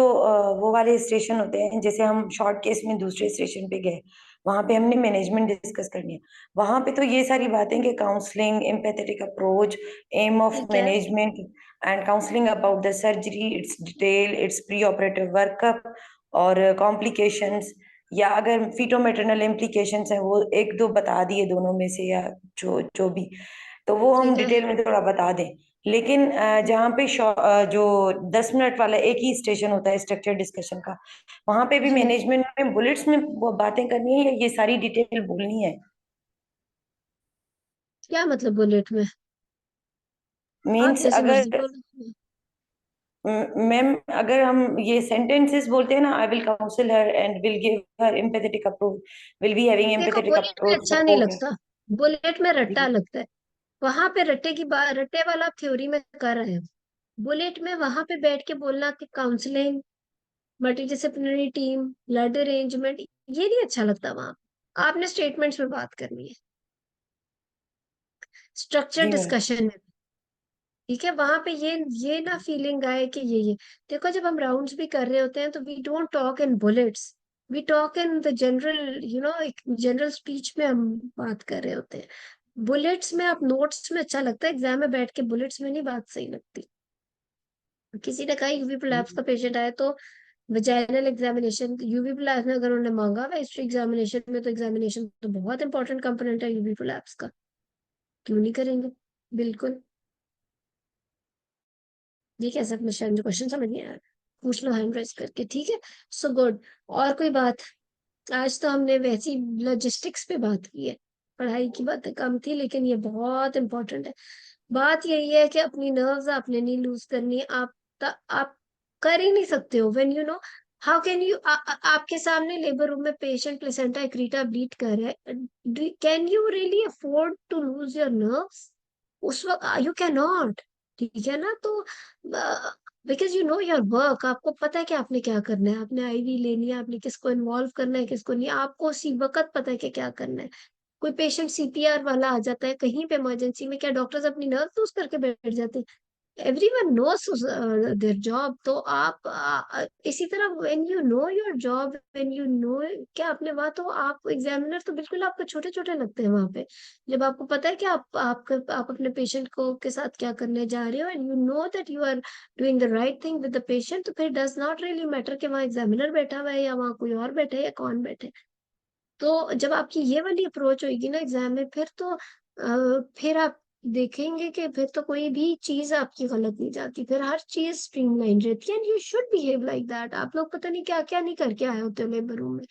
वो वाले स्टेशन होते हैं, जैसे हम शॉर्ट केस में दूसरे स्टेशन पे गए, वहां पे हमने मैनेजमेंट डिस्कस करनी है, वहां पे तो ये सारी बातें कि counselling, empathetic approach, aim of ठीक है। Management and counselling about the surgery, it's detail, it's pre operative workup और कॉम्प्लिकेशंस, या अगर फीटो मैटरनल इम्प्लीकेशंस हैं वो एक दो बता दिए दोनों में से, या जो जो भी, तो वो हम ठीक है। डिटेल में थोड़ा बता दें। लेकिन जहाँ पे जो 10 मिनट वाला एक ही स्टेशन होता है स्ट्रक्चर डिस्कशन का, वहां पे भी हम्म। मैनेजमेंट में बुलेट्स में वो बातें करनी है या ये सारी डिटेल बोलनी है। क्या मतलब बुलेट में, आप मीन्स जैसे मर्जी अगर बोलो। मैम अगर हम ये सेंटेंसेस बोलते हैं ना, I will council her and will give her empathetic approach, will be having देखो एम्पैथेटिक बुलेट में अप्रोच अच्छा नहीं सपोर्ट। लगता, बुलेट में रट्टा लगता है, वहां पे रट्टे की बात, रट्टे वाला आप थ्योरी में कर रहे हो, बुलेट में वहां पे बैठ के बोलना कि counselling, multidisciplinary team, blood arrangement, ये नहीं अच्छा लगता वहां, आपने स्टेटमेंट्स में बात करनी है, स्ट्रक्चर जी मैम। डिस्कशन में। ठीक है, वहां पे ये ना फीलिंग आए कि ये देखो जब हम राउंड्स भी कर रहे होते हैं तो we don't talk in bullets, we talk in the general एक जनरल स्पीच में हम बात कर रहे होते हैं। बुलेट्स में आप नोट्स में अच्छा लगता है, एग्जाम में बैठ के बुलेट्स में नहीं बात सही लगती। किसी ने कहा यूवी प्रोलैप्स का पेशेंट आया तो वजाइनल एग्जामिनेशन, यूवी प्रोलैप्स में अगर उन्होंने मांगा हुआ हिस्ट्री एग्जामिनेशन में, तो एग्जामिनेशन तो बहुत इंपॉर्टेंट कंपोनेंट है यूवी प्रोलैप्स का, क्यों नहीं करेंगे, बिल्कुल। ये कैसा क्वेश्चन समझ नहीं आया, पूछ लो हैंड रेस करके, ठीक है। So good. और कोई बात, आज तो हमने वैसी लॉजिस्टिक्स पे बात की है, पढ़ाई की बातें कम थी, लेकिन ये बहुत इंपॉर्टेंट है। बात यही है कि अपनी नर्व्स आपने नहीं लूज करनी, आप कर ही नहीं सकते हो when you know, how can you, आपके सामने लेबर रूम में पेशेंट प्लेसेंटा एक्रीटा ब्लीड कर रहा है, can you really afford to lose your nerves उस वक्त, यू कैन नॉट। ठीक है ना, तो because you know your work, आपको पता है कि आपने क्या करना है, आपने आईवी लेनी है, आपने किसको इन्वॉल्व करना है, किसको नहीं, आपको उसी वक्त पता है कि क्या करना है। कोई पेशेंट सीपीआर वाला आ जाता है कहीं पे इमरजेंसी में, क्या डॉक्टर्स अपनी नर्व लूज करके बैठ जाते हैं? Everyone knows their job. तो आप इसी तरह when you know your job, when you no क्या आपने वहां, तो आप एग्जामिनर तो बिल्कुल आपको छोटे छोटे लगते हैं वहां पे, जब आपको पता है कि आप अपने पेशेंट को के साथ क्या करने जा रहे हो, and you know that you are doing the right thing with the patient, तो फिर डज नॉट रियली मैटर कि वहाँ एग्जामिनर बैठा हुआ है या वहाँ कोई और बैठा है या कौन बैठे। तो जब आपकी ये वाली अप्रोच होगी ना एग्जाम में, फिर तो फिर आप देखेंगे कि फिर तो कोई भी चीज आपकी गलत नहीं जाती, फिर हर चीज स्ट्रीमलाइन रहती है, and you should behave like that. आप लोग पता नहीं क्या क्या नहीं करके आए होते हो लेबर रूम में,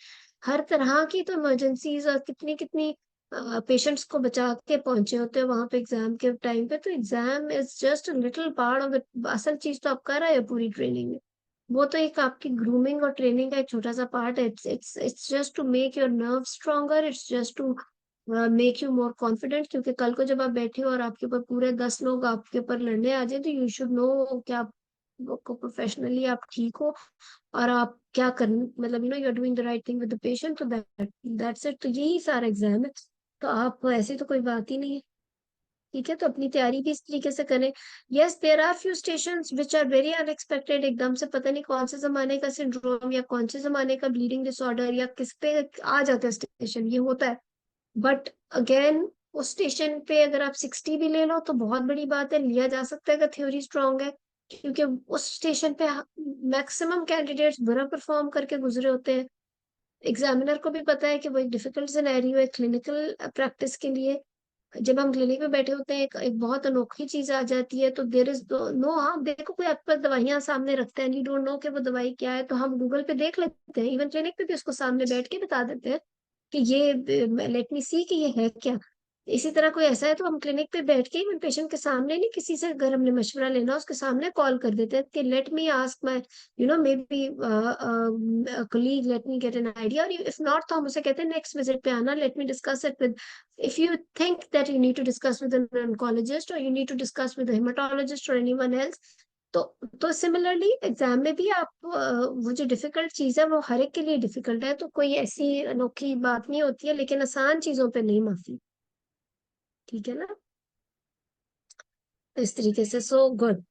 हर तरह की तो इमरजेंसीज और कितनी कितनी पेशेंट्स को बचा के पहुंचे होते हो वहां पे एग्जाम के टाइम पे। तो exam is just little part of the, असल चीज तो आप कर रहे हो पूरी ट्रेनिंग में, वो तो एक आपकी ग्रूमिंग और ट्रेनिंग का एक छोटा सा पार्ट है। It's just to make your nerve stronger, it's just to make you more confident, क्योंकि कल को जब आप बैठे हो और आपके ऊपर पूरे 10 लोग आपके ऊपर लड़ने आ जाए, तो यू शुड नो कि आप को प्रोफेशनली आप ठीक हो और आप क्या कर, मतलब you know you are doing the right thing with the patient. तो दैट्स इट। तो यही सारा एग्जाम है। तो आप ऐसे तो कोई बात ही नहीं है। ठीक है, तो अपनी तैयारी भी इस तरीके से करें। Yes, there are few station which are very unexpected, एकदम से पता नहीं कौन से जमाने का सिंड्रोम या कौन से जमाने का ब्लीडिंग डिसऑर्डर या किस पे आ जाता है स्टेशन, ये होता है। बट अगेन उस स्टेशन पे अगर आप 60 भी ले लो तो बहुत बड़ी बात है, लिया जा सकता है अगर थ्योरी स्ट्रांग है, क्योंकि उस स्टेशन पे मैक्सिमम कैंडिडेट्स बुरा परफॉर्म करके गुजरे होते हैं। एग्जामिनर को भी पता है कि वो एक डिफिकल्ट सिनेरियो है क्लिनिकल प्रैक्टिस के लिए। जब हम क्लिनिक में बैठे होते हैं एक बहुत अनोखी चीज आ जाती है, तो देर इज नो, हाँ देखो कोई आपके पास दवाइयां सामने रखता है, यू डोंट नो कि वो दवाई क्या है, तो हम गूगल पे देख लेते हैं, इवन क्लिनिक पे भी उसको सामने बैठ के बता देते हैं कि ये, लेट मी सी कि ये है क्या। इसी तरह कोई ऐसा है तो हम क्लिनिक पे बैठ के इवन पेशेंट के सामने नहीं, किसी से अगर हमने मशवरा लेना उसके सामने कॉल कर देते हैं कि let me ask my, you know may be colleague, let me get an idea, और इफ नॉट तो हम उसे कहते हैं नेक्स्ट विजिट पे आना, let me discuss it with, if you think that you need to discuss with an oncologist or you need to discuss with a hematologist or anyone else, तो similarly exam में भी आप वो जो difficult चीज है वो हर एक के लिए डिफिकल्ट है, तो कोई ऐसी अनोखी बात नहीं होती है, लेकिन आसान चीजों पे नहीं माफी। ठीक है ना, इस तरीके से। सो गुड।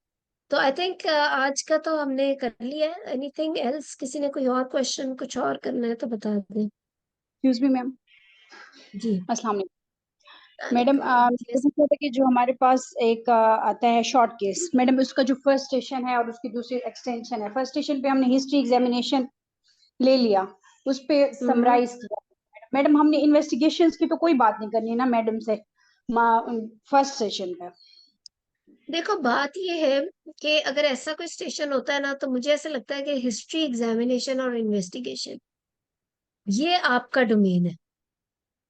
तो आई थिंक आज का तो हमने कर लिया है। एनीथिंग एल्स, किसी ने कोई और क्वेश्चन कुछ और करना है तो बता दें। एक्सक्यूज मी मैम, जी अस्सलाम वालेकुम मैडम। yes. मुझे पता है कि जो हमारे पास एक आता है शॉर्ट केस मैडम, उसका जो फर्स्ट स्टेशन है और उसकी दूसरी एक्सटेंशन है। फर्स्ट स्टेशन पे हमने हिस्ट्री एग्जामिनेशन ले लिया, उस पे समराइज किया। मैडम हमने इन्वेस्टिगेशंस की तो कोई बात नहीं करनी है ना मैडम से फर्स्ट सेशन पे? देखो बात ये है कि अगर ऐसा कोई स्टेशन होता है ना, तो मुझे ऐसा लगता है कि हिस्ट्री एग्जामिनेशन और इन्वेस्टिगेशन ये आपका डोमेन है।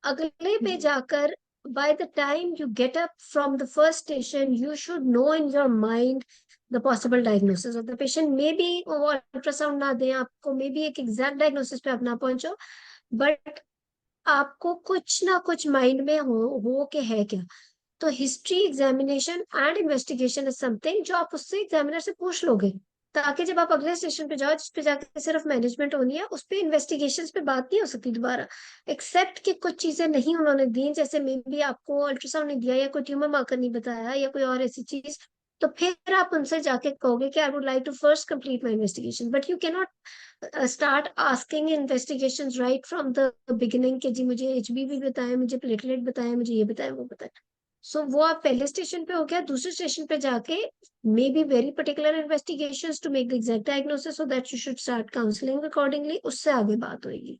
अगले पे जाकर by the time you get up from the first station, you should know in your mind the possible diagnosis of the patient. Maybe वो अल्ट्रासाउंड ना दें आपको, मे बी एक एग्जैक्ट डायग्नोसिस पे आप ना पहुंचो, बट आपको कुछ ना कुछ माइंड में हो कि है क्या। तो history examination and investigation is something जो आप उससे एग्जामिनर से पूछ लोगे, ताकि जब आप अगले स्टेशन पे जाओ जिस पे जाके सिर्फ मैनेजमेंट होनी है, उस पे इन्वेस्टिगेशन पे बात नहीं हो सकती दोबारा, एक्सेप्ट कि कुछ चीजें नहीं उन्होंने दी, जैसे मे बी आपको अल्ट्रासाउंड नहीं दिया या कोई ट्यूमर मार्कर नहीं बताया या कोई और ऐसी चीज, तो फिर आप उनसे जाके कहोगे कि I would like to first complete my investigation, but you can not start asking investigation right from the beginning कि जी मुझे HBV बताएं, मुझे प्लेटलेट बताएं, मुझे ये बताएं वो बताएं। सो वो आप पहले स्टेशन पे हो गया, दूसरे स्टेशन पे जाके may be very particular investigations to make the exact diagnosis, so that you should start counselling accordingly, उससे आगे बात होगी।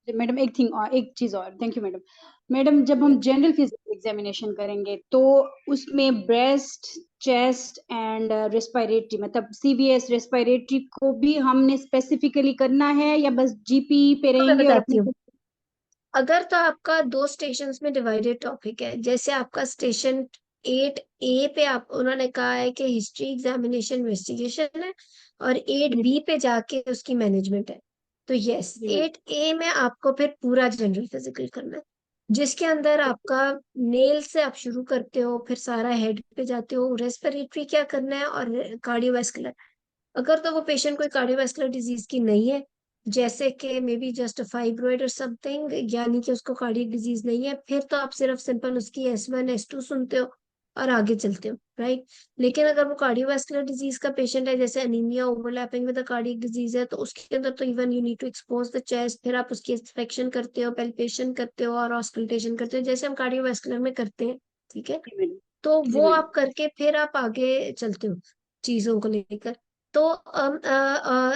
मैडम एक चीज और, थैंक यू मैडम। मैडम जब हम जनरल फिजिकल एग्जामिनेशन करेंगे तो उसमें ब्रेस्ट, चेस्ट एंड रेस्पिरेटरी, मतलब CVS रेस्पिरेटरी को भी हमने स्पेसिफिकली करना है या बस GP पे मैं रहेंगे और बताती अपने? हूँ, अगर तो आपका 2 स्टेशन में डिवाइडेड टॉपिक है, जैसे आपका स्टेशन 8A पे आप उन्होंने कहा है कि हिस्ट्री एग्जामिनेशन इन्वेस्टिगेशन है, और 8B पे जाके उसकी मैनेजमेंट है, तो यस जी मैडम। 8A में आपको फिर पूरा जनरल फिजिकल करना है। जिसके अंदर आपका नेल से आप शुरू करते हो, फिर सारा हेड पे जाते हो, रेस्पिरेटरी क्या करना है और कार्डियोवास्कुलर। अगर तो वो पेशेंट कोई कार्डियोवास्कुलर डिजीज की नहीं है, जैसे कि मे बी जस्ट फाइब्रोइड और समथिंग, यानी कि उसको कार्डियक डिजीज नहीं है, फिर तो आप सिर्फ सिंपल उसकी S1 S2 सुनते हो और आगे चलते हो, राइट। लेकिन अगर वो कार्डियोवास्कुलर डिजीज का पेशेंट है, जैसे anaemia overlapping with cardiac disease है, तो उसके अंदर तो even you need to expose the chest, फिर आप उसकी इंस्पेक्शन करते हो, पेल्पेशन करते हो और ऑस्कल्टेशन करते हो, जैसे हम कार्डियोवास्कुलर में करते हैं, ठीक है। जी मैडम। तो जी वो मैडम। आप करके फिर आप आगे चलते हो चीजों को लेकर। तो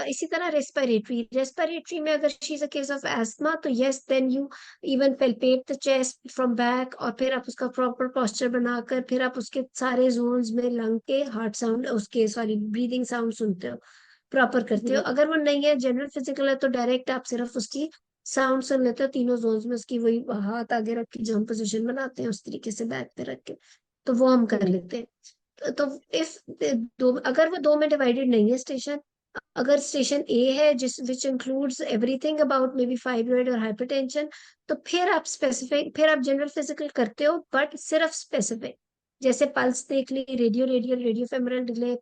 इसी तरह रेस्पिरेटरी में अगर she is a case of asthma, तो yes then you even palpate the chest from back, और फिर आप उसका प्रॉपर पोस्चर बनाकर फिर आप उसके सारे जोन्स में लंग के हार्ट साउंड, उसके सॉरी ब्रीदिंग साउंड सुनते हो, प्रॉपर जी करते हो। मैडम। अगर वो नहीं है, जनरल फिजिकल है, तो डायरेक्ट आप सिर्फ उसकी साउंड सुन लेते हो तीनों जोन्स में, उसकी वही हाथ आगे रख के जो हम पोजिशन बनाते हैं उस तरीके से बैक पे रख के, तो वो हम जी कर मैडम। लेते हैं। तो इफ दो, अगर वो दो में डिवाइडेड नहीं है स्टेशन, अगर स्टेशन ए है जिस which includes everything about may be fibroid और हाइपरटेंशन, तो फिर आप जनरल फिजिकल करते हो, बट सिर्फ स्पेसिफिक, जैसे पल्स देख ली, रेडियो फेमरल डिले,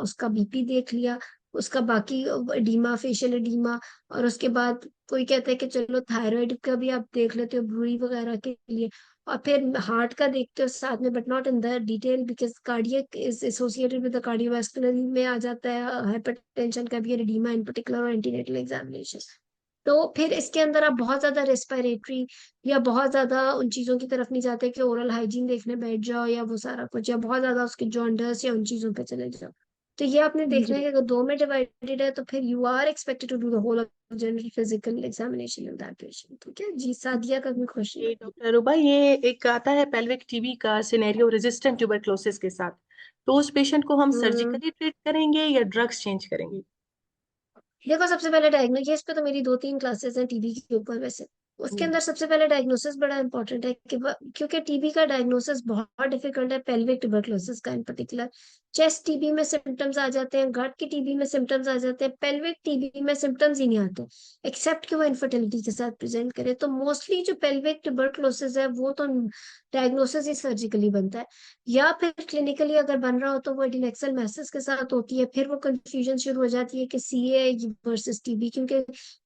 उसका बीपी देख लिया, उसका बाकी एडीमा, फेशियल एडीमा, और उसके बाद कोई कहता है कि चलो थायराइड का भी आप देख लेते हो ब्रूई वगैरह के लिए, और फिर हार्ट का देखते हो साथ में, but not in the detail because cardiac is associated with the cardiovascular में आ जाता है, हाइपरटेंशन का भी एडिमा इन पर्टिकुलर, और एंटीनेटल एग्जामिनेशन। तो फिर इसके अंदर आप बहुत ज्यादा रेस्पिरेटरी या बहुत ज्यादा उन चीजों की तरफ नहीं जाते कि ओरल हाइजीन देखने बैठ जाओ या वो सारा कुछ, या बहुत ज्यादा उसके जॉन्डस या उन चीजों पे चले जाओ। तो ये आपने देखना है जी कि अगर दो में डिवाइडेड है, तो फिर you are expected to do the whole of general physical examination in that patient, ठीक है जी। सादिया का भी क्वेश्चन ये है। डॉक्टर रूबा, ये एक आता है पेल्विक टीबी का सिनेरियो रेजिस्टेंट ट्यूबरक्लोसिस के साथ, तो उस पेशेंट को हम हम्म सर्जिकली ट्रीट करेंगे या ड्रग्स चेंज करेंगे? देखो, सबसे पहले डायग्नोसिस, इस पे तो मेरी 2-3 क्लासेस हैं टीबी के ऊपर वैसे। उसके अंदर सबसे पहले डायग्नोसिस बड़ा इंपॉर्टेंट है कि क्योंकि टीबी का डायग्नोसिस बहुत डिफिकल्ट है, पेल्विक ट्यूबरक्लोसिस का इन पर्टिकुलर। चेस्ट टीबी में सिम्टम्स आ जाते हैं, गट की टीबी में सिम्टम्स आ जाते हैं, पेल्विक टीबी में सिम्टम्स ही नहीं आते, एक्सेप्ट कि वो इनफर्टिलिटी के साथ प्रेजेंट करे। तो मोस्टली जो पेल्विक ट्यूबरक्लोसिस है वो तो डायग्नोसिस ही सर्जिकली बनता है, या फिर क्लिनिकली अगर बन रहा हो तो वो एडिनेक्सल मैसेज के साथ होती है। फिर वो कंफ्यूजन शुरू हो जाती है कि सीए वर्सेस टीबी, क्योंकि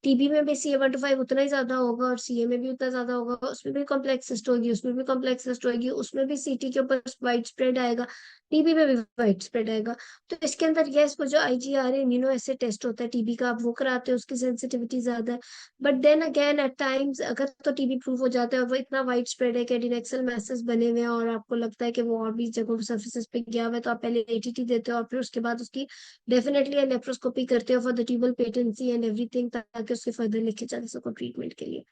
टीबी में भी CA1 to 5 उतना ही ज्यादा होगा और सीए में भी उतना ज्यादा होगा, उसमें भी कॉम्प्लेक्स सिस्ट होगी, उसमें भी कॉम्प्लेक्स सिस्ट होगी, उसमें भी सीटी के ऊपर वाइड स्प्रेड आएगा, टीबी में भी वाइड स्प्रेड आएगा। तो इसके अंदर यस, वो जो IgRA इम्यूनो एसिड टेस्ट होता है टीबी का, आप वो कराते हो, उसकी सेंसिटिविटी ज्यादा है। But then again at times अगर तो टीबी प्रूव हो जाता है और वो इतना वाइड स्प्रेड है कि एडिनेक्सल मैसेज बने हुए हैं और आपको लगता है कि वो और भी जगहों सर्फेसिस पे गया हुआ है, तो आप पहले ATT देते हो और फिर उसके बाद उसकी डेफिनेटली लेप्रोस्कोपी करते हो for the tubal patency and everything, ताकि उसके फर्दर लेके चल सको ट्रीटमेंट के लिए।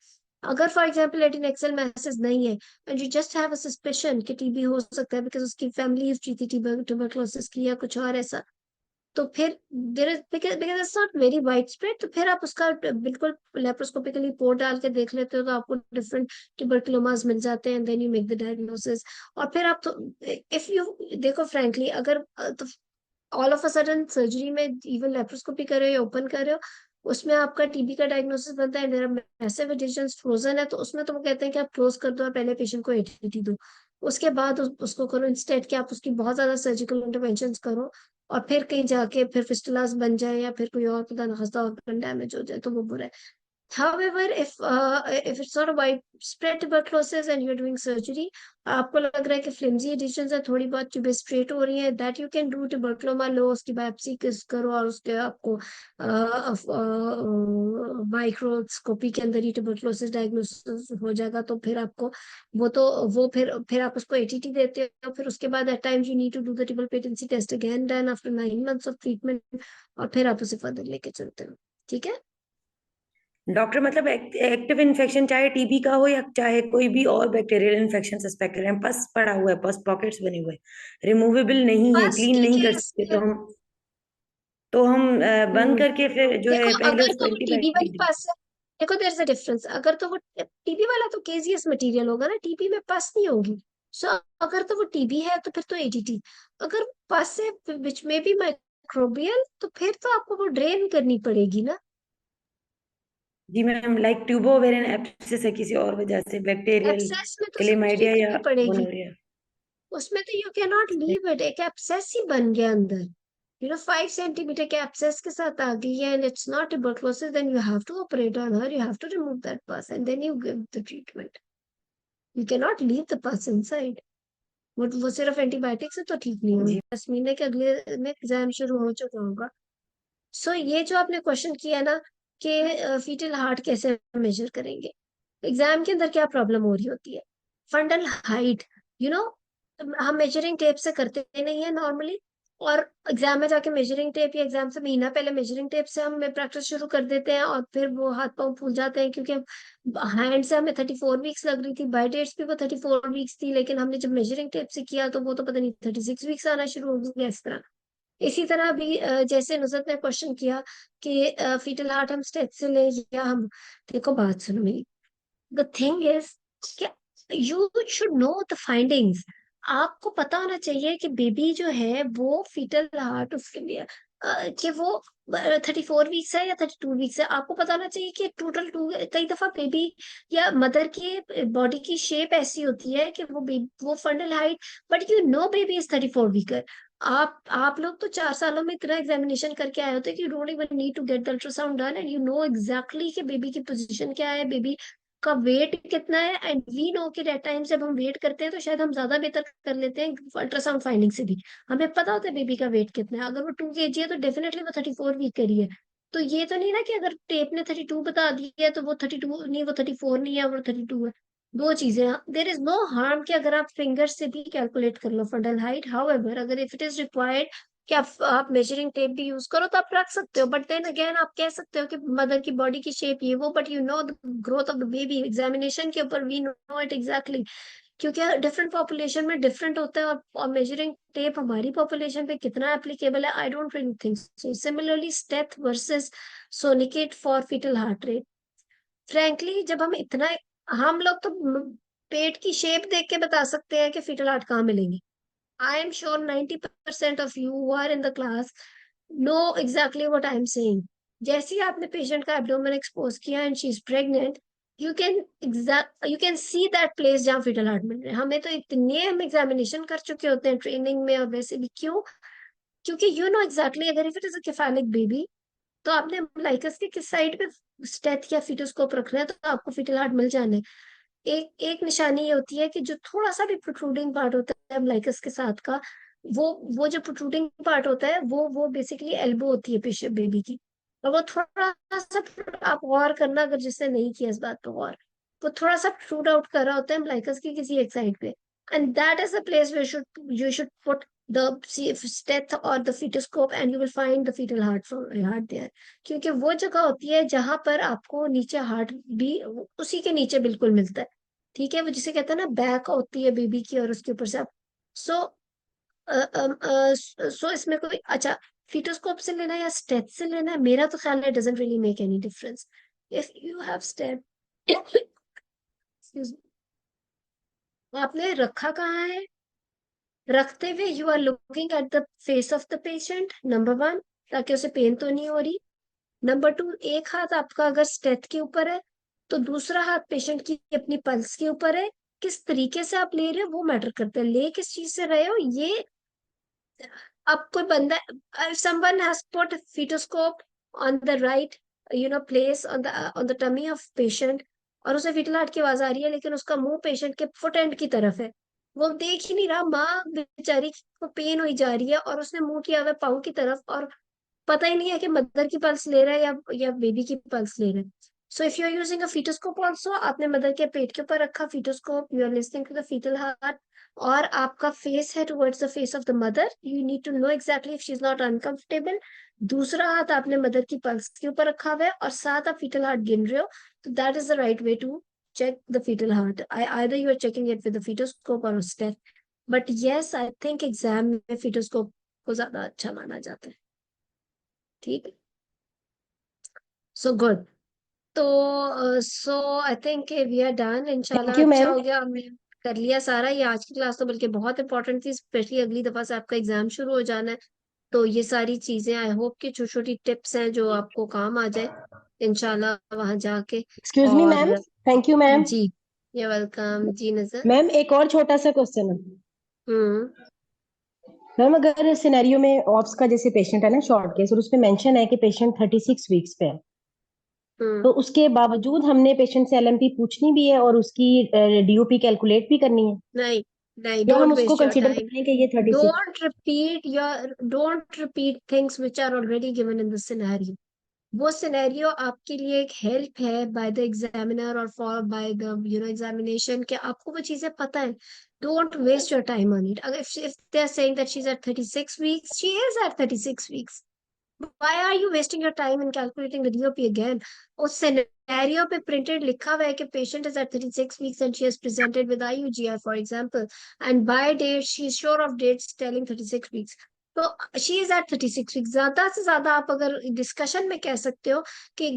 अगर फॉर एग्जाम्पल एडिनेक्सल मैसेज नहीं है and you just have a suspicion कि टीबी हो सकता है बिकॉज उसकी फैमिली हिस्ट्री थी ट्यूबरक्लोसिस की या कुछ और ऐसा, तो फिर there is because it's not very wide spread, तो फिर आप उसका बिल्कुल लेप्रोस्कोपिकली रिपोर्ट डाल के देख लेते हो, तो आपको डिफरेंट ट्यूबरक्लोमास मिल जाते हैं, then you make the diagnosis. और फिर आप तो इफ यू देखो फ्रैंकली, अगर तो all of a sudden surgery में इवन लेप्रोस्कोपी कर रहे हो या ओपन कर रहे हो, उसमें आपका टीबी का डायग्नोसिस बनता है, there are massive adhesions frozen है, तो उसमें तो वो कहते हैं कि आप क्लोज कर दो और पहले पेशेंट को ATT दो, उसके बाद उसको करो, इंस्टेड कि आप उसकी बहुत ज्यादा सर्जिकल इंटरवेंशन करो, और फिर कहीं जाके फिर फिस्टुलास बन जाए या फिर कोई और खुदा न खास्ता ऑर्गन डैमेज हो जाए, तो वो बुरा है। However, if it's not a widespread tuberculosis and you're doing surgery, आपको लग रहा है कि फ्लिम्जी एडिशंस है, थोड़ी बहुत ट्यूबें स्ट्रेट हो रही है, दैट यू कैन डू ट्यूबरक्लोमा, लो उसकी बायोप्सी करो और उसके आपको माइक्रोस्कोपी के अंदर ही ट्यूबरक्लोसिस डायग्नोसिस हो जाएगा। तो फिर आपको वो फिर आप उसको ATT देते हो, फिर उसके बाद at times you need to do the tubal patency test again done after 9 months of treatment, और फिर आप उसे फर्दर लेके चलते हो, ठीक है। डॉक्टर मतलब एक्टिव इन्फेक्शन चाहे टीबी का हो या चाहे कोई भी और बैक्टीरियल इन्फेक्शन सस्पेक्ट करें, पस पड़ा हुआ है, पस पॉकेट्स बने हुए हैं, रिमूवेबल नहीं है, बस क्लीन ठीक नहीं है कर सकते, तो हम बंद हम्म करके फिर जो देखो, है पहले अगर उसको तो वो टीबी वाली एंटीबायोटिक। पस है, देखो देयर इज अ डिफरेंस, अगर तो वो टीबी वाला तो केजियस मटेरियल होगा ना, टीबी में पस नहीं होगी। सो अगर तो वो टीबी है तो फिर तो ATT, अगर पस है विच में भी माइक्रोबियल, तो फिर तो आपको वो ड्रेन करनी पड़ेगी ना। जी ma'am, like tubo ovarian abscess है किसी और वजह से, बैक्टीरियल एब्सेस में तो क्लेमाइडिया सर्जरी या करनी पड़ेगी, गोनोरिया। उसमें तो you can not leave it, एक एब्सेस ही बन गया अंदर, 5 सेंटीमीटर के एब्सेस के साथ आ गई है, and it's not tuberculosis, then you have to operate on her, you have to remove that pus and then you give the treatment, you can not leave the pus inside. वो सिर्फ antibiotic से तो ठीक नहीं होगा। जी 10 महीने के अगले में एग्जाम शुरू हो चुका होगा। सो ये जो आपने क्वेश्चन किया ना कि फीटल हार्ट कैसे मेजर करेंगे, एग्जाम के अंदर क्या प्रॉब्लम हो रही होती है, फंडल हाइट, यू नो हम मेजरिंग टेप से करते नहीं है नॉर्मली, और एग्जाम में जाके मेजरिंग टेप या एग्जाम से महीना पहले मेजरिंग टेप से हम प्रैक्टिस शुरू कर देते हैं, और फिर वो हाथ पांव फूल जाते हैं, क्योंकि हैंड से हमें 34 वीक्स लग रही थी, बाय डेट्स भी वो 34 वीक्स थी, लेकिन हमने जब मेजरिंग टेप से किया तो वो तो पता नहीं 36 वीक्स आना शुरू हो गया इस तरह। इसी तरह भी जैसे नुसरत ने क्वेश्चन किया कि फीटल हार्ट हम स्टेट से ले या हम, देखो बात सुनो मेरी, the thing is you should know the findings, आपको पता होना चाहिए कि बेबी जो है वो फीटल हार्ट उसके लिए कि वो 34 वीक्स है या 32 वीक्स है, आपको पता होना चाहिए कि टोटल टू, कई दफा बेबी या मदर की बॉडी की शेप ऐसी होती है कि वो fundal height, but you know baby is 34 weaker. आप लोग तो 4 सालों में इतना एग्जामिनेशन करके आए होते हैं कि you don't even need to get the ultrasound done, and you know exactly कि बेबी की पोजीशन क्या है, बेबी का वेट कितना है, एंड वी नो कि एट टाइम जब हम वेट करते हैं तो शायद हम ज्यादा बेहतर कर लेते हैं अल्ट्रासाउंड फाइंडिंग से भी, हमें पता होता है बेबी का वेट कितना है, अगर वो 2 kg है तो डेफिनेटली वो 34 वीक करी है। तो ये तो नहीं ना कि अगर टेप ने 32 बता दिया है तो वो 32 नहीं, वो 34 नहीं है, वो 32 है। दो चीजें, देर इज नो हार्म कि अगर आप फिंगर से भी कैलकुलेट कर लो फंडल हाइट, हाउएवर अगर इफ इट इज रिक्वायर्ड कि आप मेजरिंग टेप भी यूज करो तो आप रख सकते हो, बट देन अगेन आप कह सकते हो कि मदर की बॉडी की शेप ये वो, but you know the growth of the baby, examination के ऊपर वी नो इट एग्जैक्टली, क्योंकि डिफरेंट पॉपुलेशन में डिफरेंट होता है, और मेजरिंग टेप हमारी पॉपुलेशन पे कितना एप्लीकेबल है, I don't really think so. Similarly steth versus sonicaid for fetal heart rate, frankly जब हम इतना, हम लोग तो पेट की शेप देख के बता सकते हैं कि फीटल हार्ट कहाँ मिलेंगे। I am sure 90% of you who are in the class know exactly what I am saying. जैसे ही आपने पेशेंट का एब्डोमेन एक्सपोज किया and she is pregnant, you can see that place जहाँ फीटल हार्ट मिल रहे हैं। हमें तो इतने हम एग्जामिनेशन कर चुके होते हैं ट्रेनिंग में और वैसे भी, क्यों? क्योंकि यू नो एग्जैक्टली अगर if it is a cephalic baby तो आपने लाइकस के किस साइड पे स्टेथ या फीटोस्कोप रखना है तो आपको फीटल हार्ट मिल जाना है। एक एक निशानी ये होती है कि जो थोड़ा सा भी प्रोट्रूडिंग पार्ट होता है अम्लाइकस के साथ का, वो जो प्रोट्रूडिंग पार्ट होता है वो बेसिकली एल्बो होती है पेशेंट बेबी की, और वो थोड़ा सा आप गौर करना अगर जिसने नहीं किया इस बात पे गौर, वो थोड़ा सा प्रोट्रूड आउट कर रहा होता है अम्लाइकस की किसी एक साइड पे, and that is the place where you should put the stent or the fetoscope and you will find the fetal heart there, क्योंकि वो जगह होती है जहां पर आपको नीचे हार्ट भी उसी के नीचे बिल्कुल मिलता है। ठीक है, वो जिसे कहते हैं ना बैक होती है बेबी की और उसके ऊपर से आप, सो सो इसमें कोई अच्छा फीटोस्कोप से लेना है या स्टेथ से लेना है, मेरा तो ख्याल है doesn't really make any difference if you have steth. आपने रखा कहाँ है, रखते हुए you are looking at the face of the patient, number 1, ताकि उसे पेन तो नहीं हो रही। नंबर 2, एक हाथ आपका अगर स्टेथ के ऊपर है तो दूसरा हाथ पेशेंट की अपनी पल्स के ऊपर है, किस तरीके से आप ले रहे हो वो मैटर करता है, ले किस चीज से रहे हो ये। अब कोई बंदा, someone has put foetoscope on the right place on the tummy of patient, और उसे फीटल हार्ट की आवाज आ रही है लेकिन उसका मुंह पेशेंट के फुट एंड की तरफ है, वो देख ही नहीं रहा, माँ बेचारी को पेन हुई जा रही है और उसने मुंह किया हुआ है पाँव की तरफ, और पता ही नहीं है कि मदर की पल्स ले रहा है या बेबी की पल्स ले रहा है। So if you are using a foetoscope also, आपने मदर के पेट के ऊपर रखा foetoscope, you are listening to the foetal heart, और आपका फेस है towards the face of the mother, you need to know exactly if she is not uncomfortable. दूसरा हाथ आपने मदर की पल्स के ऊपर रखा हुआ है और साथ आप फीटल हार्ट गिन रहे हो, तो that is the right way to check the fetal heart. Either you are checking it with a fetoscope or a steth. But yes, I think exam में fetoscope को ज्यादा अच्छा माना जाता है। ठीक है, सो गुड। तो so I think we are done, इंशाल्लाह थैंक यू अच्छा मैम। हो गया, हमने कर लिया सारा। ये आज की क्लास तो बल्कि बहुत इंपॉर्टेंट थी, स्पेशली अगली दफा से आपका एग्जाम शुरू हो जाना है, तो ये सारी चीजें आई होप कि छोटी छोटी टिप्स हैं जो आपको काम आ जाए। इंशाल्लाह वहां जाके। एक्सक्यूज मी मैम, और थैंक यू मैम। जी, ये वेलकम जी नजर। मैम एक और छोटा सा क्वेश्चन है मैम, अगर सिनेरियो में ऑप्स का जैसे पेशेंट है ना शॉर्ट केस, और उसमें मेंशन है कि पेशेंट 36 वीक्स पे है, तो उसके बावजूद हमने पेशेंट से एलएमपी पूछनी भी है और उसकी डीओपी कैलकुलेट भी करनी है, नहीं नहीं, या हम डोंट उसको वेस्ट योर कंसीडर टाइम। कर लें कि ये 36? Don't repeat things which are already given in the scenario. वो सिनेरियो आपके लिए एक हेल्प है बाय द एग्जामिनर और फॉर बाय द एग्जामिनेशन, कि आपको वो चीजें पता है। Don't waste your time on it. अगर if they are saying that she's at 36 weeks, she is at 36 weeks. Why are you wasting your time in calculating the DOP again? उस scenario पे printed लिखा हुआ है कि patient is at 36 weeks and she has presented with IUGR, for example, and by date she is sure of dates telling 36 weeks. तो she is at 36 weeks। ज्यादा से ज्यादा आप अगर डिस्कशन में कह सकते हो कि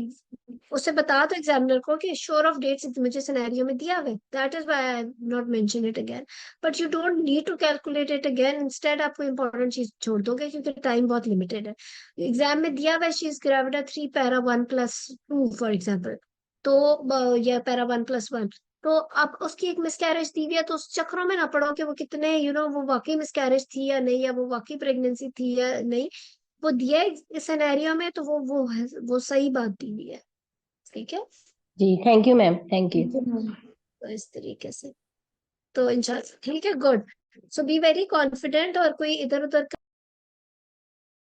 उसे बता दो एग्जामिनर को कि श्योर ऑफ डेट्स मुझे सिनेरियो में दिया हुआ है, that is why I not mention it again. But you don't need to calculate it again. Instead आप कोई इंपॉर्टेंट चीज छोड़ दोगे क्योंकि टाइम बहुत लिमिटेड है। एग्जाम में दिया हुआ है she is gravid 3 para 1+2 for example, तो या पैरा 1+1, तो अब उसकी एक मिसकैरेज दी हुई है, तो उस चक्रों में ना पड़ो कि वो कितने वो वाकई मिसकैरेज थी या नहीं, या वो वाकई प्रेगनेंसी थी या नहीं। वो दिया है इस सिनेरियो में, तो वो सही बात दी हुई है। ठीक है, जी thank you ma'am, thank you. तो इस तरीके से तो इंशाल्लाह ठीक है, good. So be very confident, और कोई इधर उधर